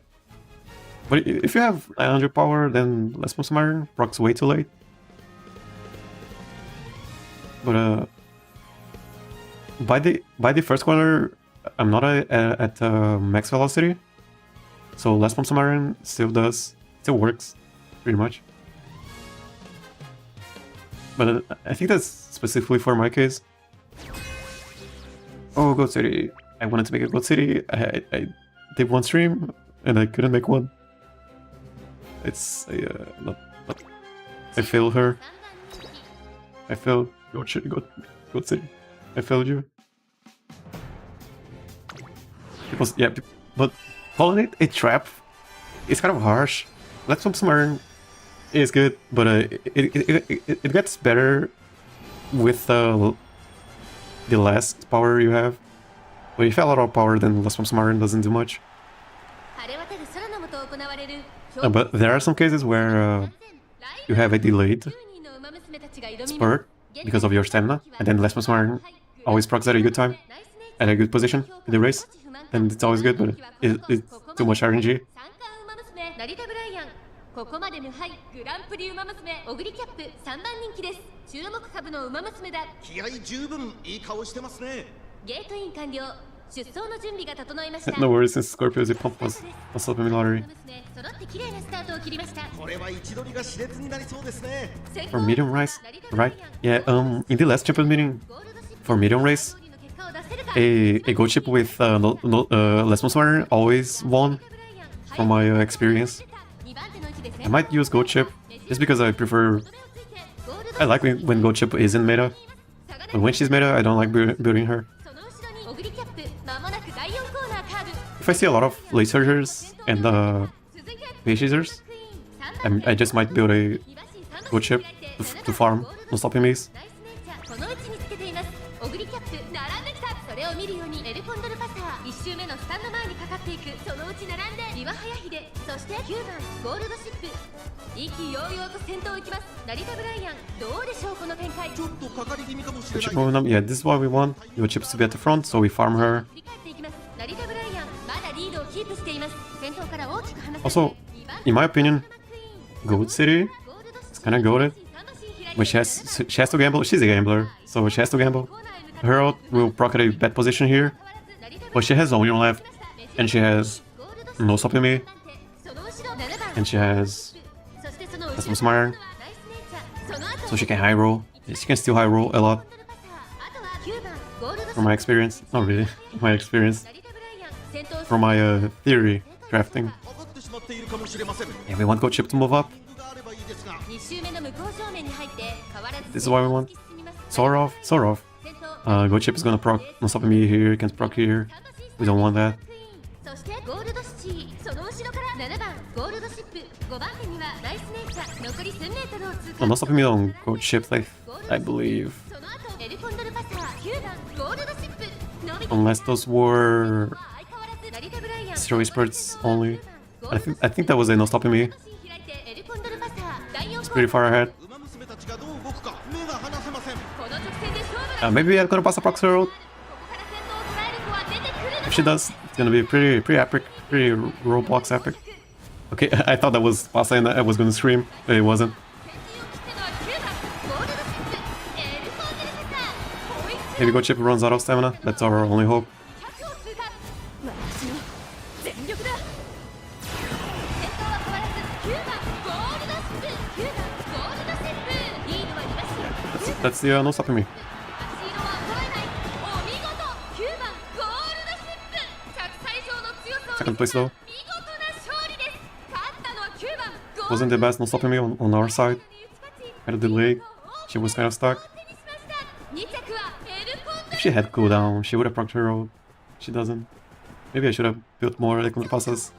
But if you have 900 power, then let's put some iron. Proc's way too late. But by the first quarter, I'm not at max velocity, so let's pump some iron still works, pretty much. But I think that's specifically for my case. Oh, Goat City! I wanted to make a Goat City. I did one stream and I couldn't make one. It's I failed her. I failed Goat City. I failed you. Because yeah, but calling it a trap is kind of harsh. Let's pump some iron is good, but it gets better with the last power you have. But if you have a lot of power, then Let's pump some iron doesn't do much. But there are some cases where you have a delayed spurt because of your stamina, and then Let's pump some iron always procs at a good time, at a good position in the race, and it's always good, but it's too much RNG. ここまで無敗グランプリウマ娘オグリキャップ3番人気です。注目株のウマ娘だ。気合十分いい顔してますね。ゲートイン完了。出走の準備が整いました。No worries, since Scorpio's pump was up in the lottery. 揃って綺麗なスタートを切りました。これは位置取りが熾烈になりそうですね。For medium race, right? Yeah. In the last champion meeting, for medium race, a gold chip with less Muswire always won, from my experience. I might use Gold Chip just because I prefer. I like when Gold Chip is in meta, but when she's meta, I don't like building her. If I see a lot of late surgers and phase chasers, I just might build a Gold Chip to farm non-stop enemies. Yeah, this is what we want. Your chips to be at the front, so we farm her. Also, in my opinion, Goat City is kind of goated, but she has to gamble. She's a gambler, so she has to gamble. Her ult will proc at a bad position here, but she has Onion left, and she has no stopping me, and she has some Smire, so she can high roll. She can still high roll a lot. From my experience, not really, my experience. From my theory drafting. Yeah, we want Goat Chip to move up. This is what we want. Sort of. Goat Chip is gonna proc non-stop me here, can proc here. We don't want that. Oh, non-stop me on Goat Chip, I believe. Unless those were Zero Spurts only. I think that was a non-stop me. It's pretty far ahead. Maybe I'm gonna pass a proc road. If she does, it's gonna be pretty epic, pretty Roblox epic. Okay, I thought that was Pasa and I was gonna scream, but it wasn't. Maybe Goat Chip runs out of stamina, that's our only hope. That's the no stopping me. Second place though. wasn't the best, no stopping me on our side. Kind of delayed. She was kind of stuck. If she had cooldown, she would have procced her roll. She doesn't. Maybe I should have built more like Pasas.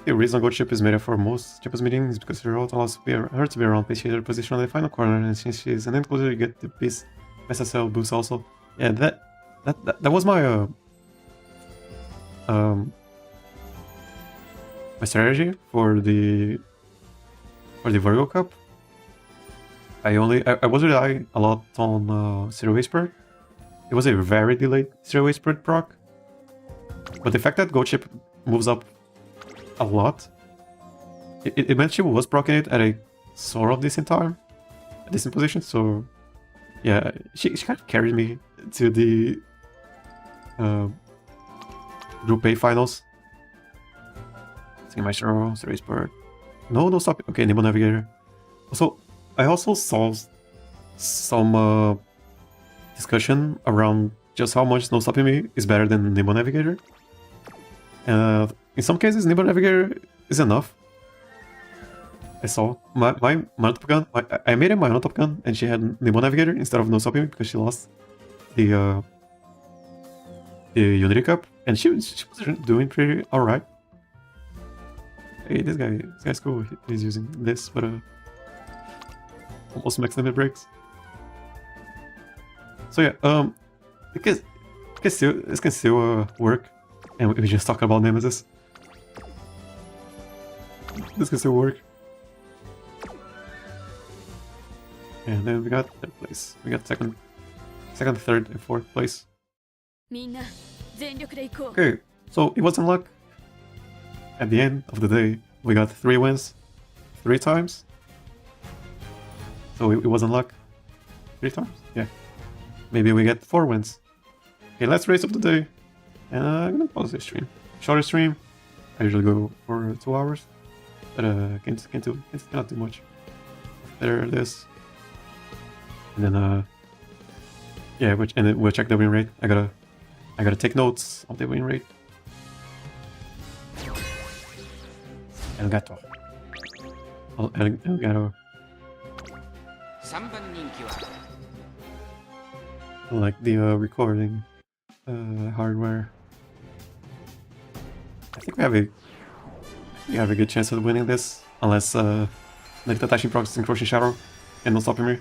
The reason Gold Ship is made up for most Japanese meetings is because the road allows her to be around placeholder position on the final corner, and since she's an end closer, you get the piece SSL boost also. Yeah, that was my my strategy for the Virgo Cup. I was relying a lot on Zero Whisper. It was a very delayed Zero Whisper proc, but the fact that Gold Ship moves up a lot, it meant she was proccing it at a sort of decent time, a decent position. So yeah, she kind of carried me to the Group A finals. My Zero Whisper. No stop. Okay, Nimble Navigator. So I also saw some discussion around just how much No Stopping Me is better than Nimble Navigator. In some cases, Nimble Navigator is enough. I saw my Monotop gun. I made it my Monotop gun, and she had Nimble Navigator instead of No Stopping Me because she lost the Unity Cup, and she was doing pretty alright. Hey, this guy's cool. He's using this, but almost max limit breaks. So yeah, this can still work, and we just talk about Nemesis. This can still work. And then we got third place. We got second, third, and fourth place. Okay, so it wasn't luck. At the end of the day, we got 3 wins, 3 times. So it wasn't luck. 3 times? Yeah. Maybe we get 4 wins. Okay, let's race up the day. And I'm gonna pause this stream. Shorter stream. I usually go for 2 hours. But cannot do much. Better this. And then yeah, we'll check the win rate. I gotta take notes of the win rate. Elgato. Elgato. I like the recording hardware. I think we have a good chance of winning this, unless like the Taishi procs Encroaching Shadow and No Stopping Me.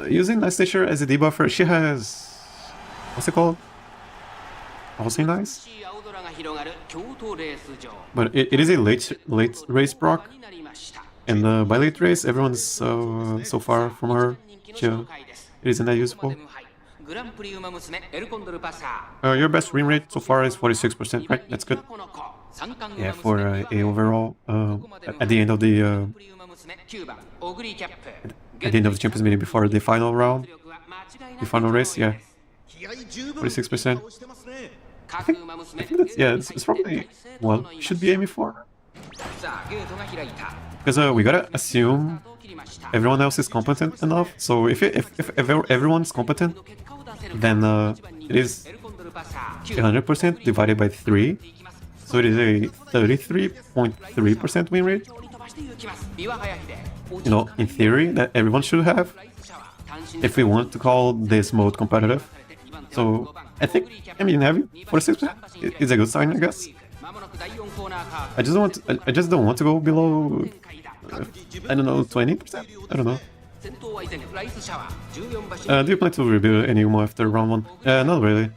Using Nice Nature as a debuffer, she has, what's it called? Also nice, but it is a late race proc, and by late race everyone's so far from her. It isn't that useful. Your best win rate so far is 46%, right? That's good. Yeah, for a overall at the end of the Champions meeting before the final round, the final race, yeah, 46%. I think that's, yeah, it's probably what we should be aiming for. Because we gotta assume everyone else is competent enough. So if everyone's competent, then it is 100% divided by 3. So it is a 33.3% win rate. You know, in theory, that everyone should have, if we want to call this mode competitive. So I think, I mean, having 46% is a good sign, I guess. I just don't want to go below, I don't know, 20%? I don't know. Do you plan to rebuild any Uma after round 1? Not really.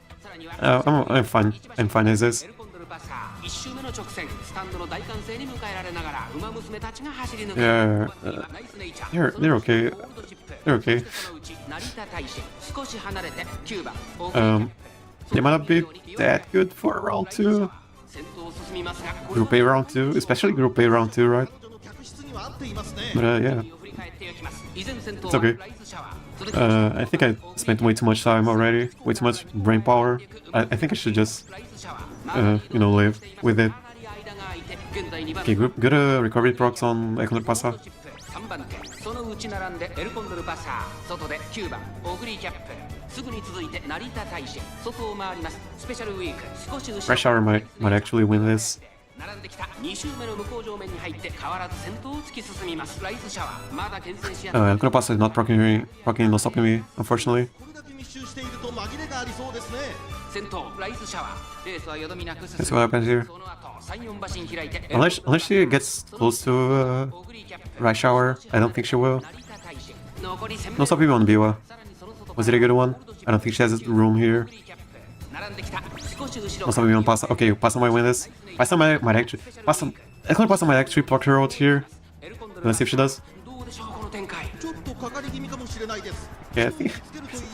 I'm fine. I'm fine as is. Yeah, they're okay. They're okay. They might not be that good for round 2. Group A round 2, especially Group A round 2, right? But yeah, it's okay. I think I spent way too much time already, way too much brain power. I think I should just, you know, live with it. Okay, good recovery procs on Condor Pasa. ち並んでエルコンドルパサー、外で9番オグリキャップ、すぐに続いて成田大使、外を回りますスペシャルウィーク、少し後ろ Rush Hour might actually win this. 並んできた2周目の向こう上面に入って変わらず先頭を突き進みます。ライズシャワーまだ牽制し合って El Closer Pasa is not proccing no stopping me, unfortunately. これだけ密集していると紛れがありそうですね。先頭ライズシャワー、レースはよどみなく進 Let's see what happens here. その後3、4馬身開いて Unless she gets close to Rush Hour, I don't think she will. 残り No stopping me on Biwa. Was it a good one? I don't think she has room here. 並んできた少し後 No ろ stopping me on Pasa. Okay, Pasa might win this. Pasa might actually... El Closer Pasa might actually block her out here. Let's see if she does. どうでしょうこの展開。ちょっとかかり気味かもしれないです。 Yeah, I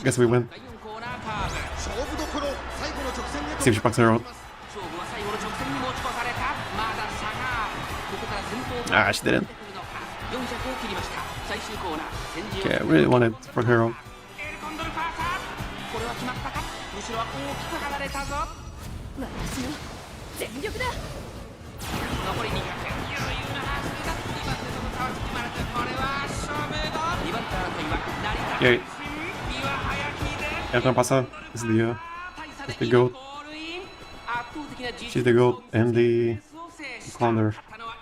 guess we win. 第4コーナーカーブ、勝負どころ、最後の直線へと See if she blocks her out. 勝負は最後の直線に持ち越された。まだ差がここから先頭 Ah, she didn't. 400を切りました。最終コーナー、先陣 Okay, I really wanted to block her out. エルコンドルパーサー、これは決まったか。後ろは大きく離れたぞ。私の全力だ。残り200、余裕な走りだ。2番手との差は縮まらず、これは勝負ど。2番手争いは成田 Yeah. ビワハヤヒデ El Closer Pasa is the GOAT. 圧倒的な She's the GOAT and the Condor.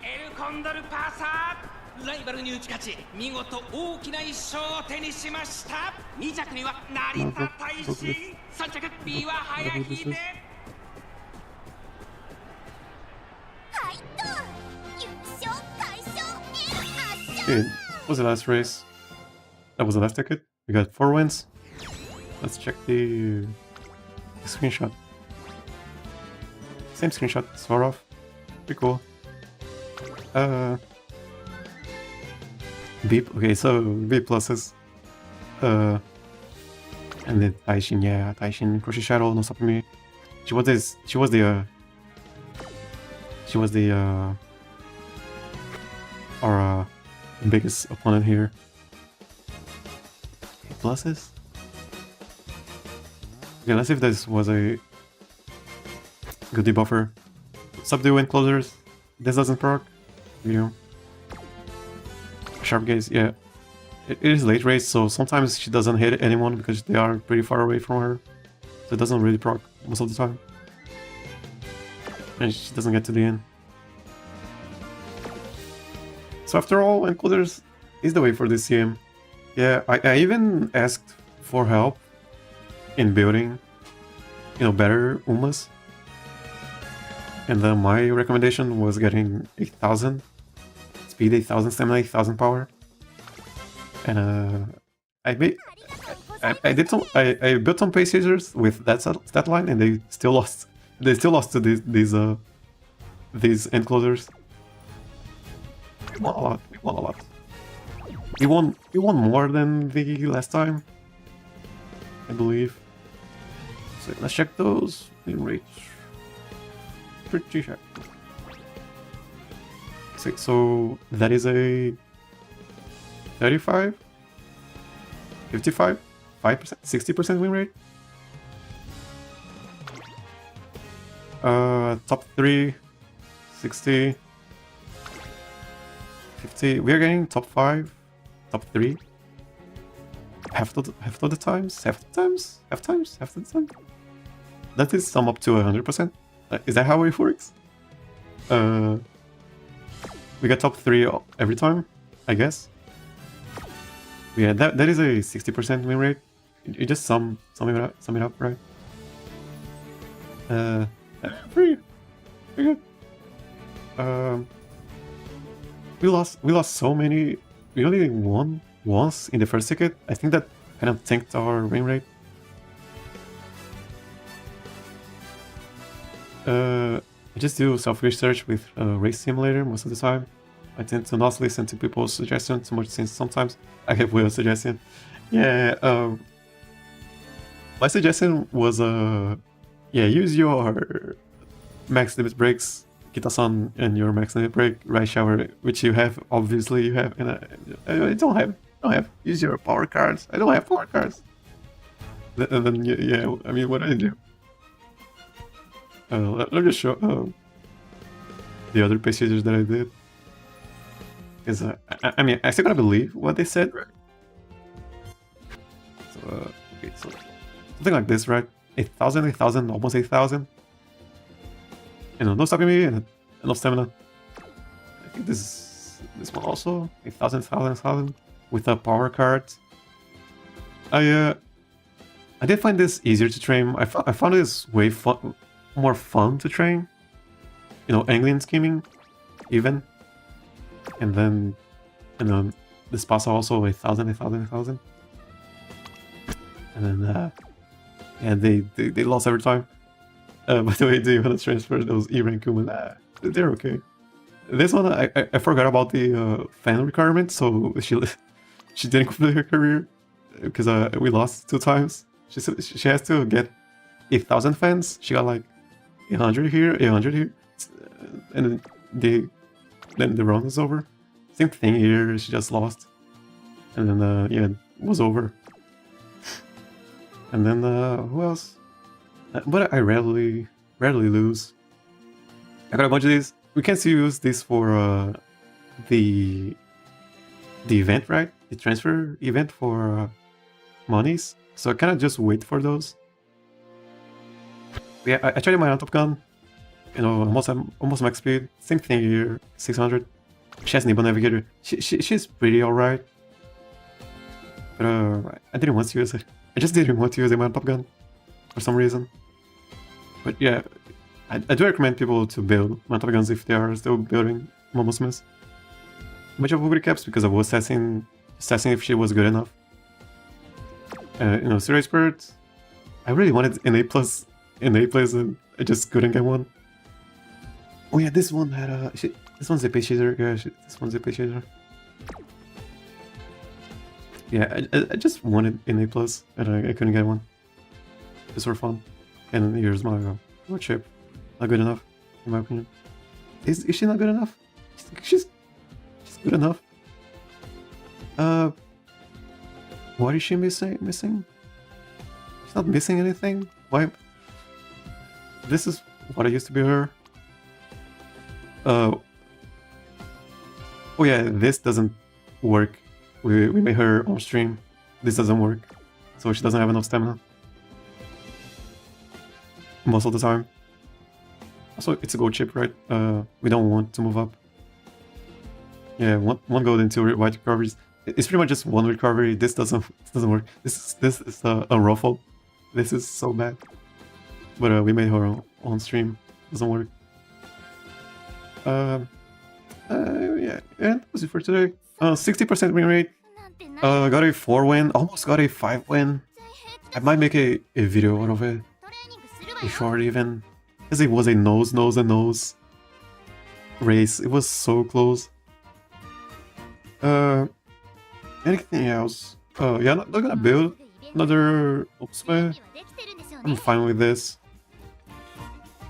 エルコンドルパーサー、ライバルに打ち勝ち見事大きな一勝を手にしました。2着には成田大使、3着ビワハヤヒデ。はいと優勝大賞圧勝 Okay, what was the last race? That was the last ticket. We got 4 wins. Let's check the screenshot. Same screenshot, sort of. Pretty cool. B. Okay, so B pluses. And then Taishin, yeah, Taishin, Crochet Shadow, no stopping me. She was our biggest opponent here. Pluses? Okay, let's see if this was a good debuffer. Subdue and closers. This doesn't proc. You know. Sharp gaze, yeah. It is late race, so sometimes she doesn't hit anyone because they are pretty far away from her. So it doesn't really proc most of the time. And she doesn't get to the end. So after all, encoders is the way for this CM. Yeah, I even asked for help in building, better Umas. And then my recommendation was getting 8,000 speed, 8,000 stamina, 8,000 power. And I built some pace users with that stat line, and they still lost. They still lost to these end closers. We won a lot. We won a lot. We won more than the last time, I believe. So let's check those win rates. Pretty sure. So that is a 35, 55, 5%, 60% win rate. Top 3, 60, 50. We are getting top 5, top 3. Half of the times. That is sum up to 100%. Is that how it works? We get top 3 every time, I guess. Yeah, that is a 60% win rate. You just sum it up, right? Pretty good. We lost so many. We only won once in the first ticket. I think that kind of tanked our win rate. I just do self-research with Race Simulator most of the time. I tend to not listen to people's suggestions too much, since sometimes I get Will's suggestion. Yeah, my suggestion was use your max limit breaks, Kita-san, and your max limit break, Right Shower, which you have, obviously you have, and I don't have. Use your power cards. I don't have power cards. And then yeah, I mean, what do I do? Let me just show the other pace users that I did. Because I mean, I still gotta believe what they said, right? So okay, so something like this, right? 8,000, 8,000, almost 8,000. You know, no stopping me and enough stamina. I think this one also 8,000, 1,000, 1,000 with a power card. I did find this easier to train. I found this way more fun to train. You know, angling, scheming, even. And then this Pasa also 1,000, 1,000, 1,000. And then yeah, they lost every time. By the way, do you want to transfer those E-rank Kuman? They're okay. This one I forgot about the fan requirement, so she didn't complete her career because we lost 2 times. She has to get 8,000 fans. She got like 800 here, 800 here, and then the round is over. Same thing here. She just lost, and then yeah, it was over. And then who else? But I rarely lose. I got a bunch of these. We can still use this for the event, right? The transfer event for monies. So I kind of just wait for those. Yeah, I tried my Top Gun. You know, almost max speed. Same thing here, 600. She has Nibble Navigator. She's pretty alright. But I didn't want to use it. I just didn't want to use my Top Gun for some reason. But yeah, I do recommend people to build Top Guns if they are still building Umamusumes. A bunch of Oguri caps because I was assessing if she was good enough. You know, Zero Expert. I really wanted an A+, and I just couldn't get one. Oh yeah, this one had a... This one's a page chaser. Yeah, this one's a page chaser. Yeah, I just wanted an A+, and I couldn't get one. Just for fun. And here's my chip. Not good enough, in my opinion. Is she not good enough? She's good enough. What is she missing? She's not missing anything. Why? This is what I used to be her. Oh yeah, this doesn't work. We made her on stream. This doesn't work, so she doesn't have enough stamina most of the time. Also, it's a gold chip, right? We don't want to move up. Yeah, one gold and 2 white recoveries. It's pretty much just 1 recovery. This doesn't work. This is unruffled. This is so bad. But we made her on stream. Doesn't work. Yeah, and that was it for today. 60% win rate. Got a 4 win. Almost got a 5 win. I might make a video out of it. A short even. Because it was a nose race. It was so close. Anything else? Yeah, not gonna build another Umamusume. I'm fine with this.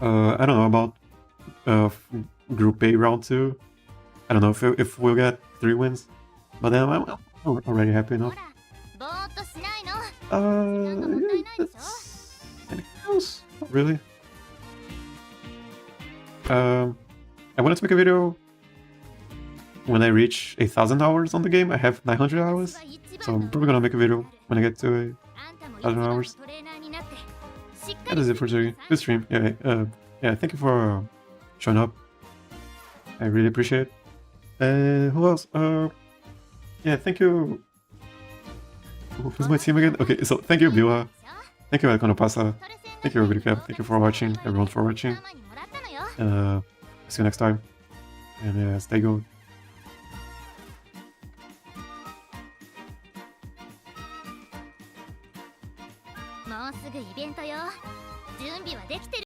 I don't know about Group A round 2. I don't know if we'll get 3 wins, but then I'm already happy enough. Anything else? Not really. I wanted to make a video when I reach 1,000 hours on the game. I have 900 hours, so I'm probably gonna make a video when I get to 1,000 hours. That is it for today. Good stream. Yeah, thank you for showing up. I really appreciate it. Who else? Yeah, thank you. Who's my team again? Okay, so thank you, Biwa. Thank you, Pasa. Thank you, Libra Cup. Thank you for watching, everyone for watching. See you next time. And stay good.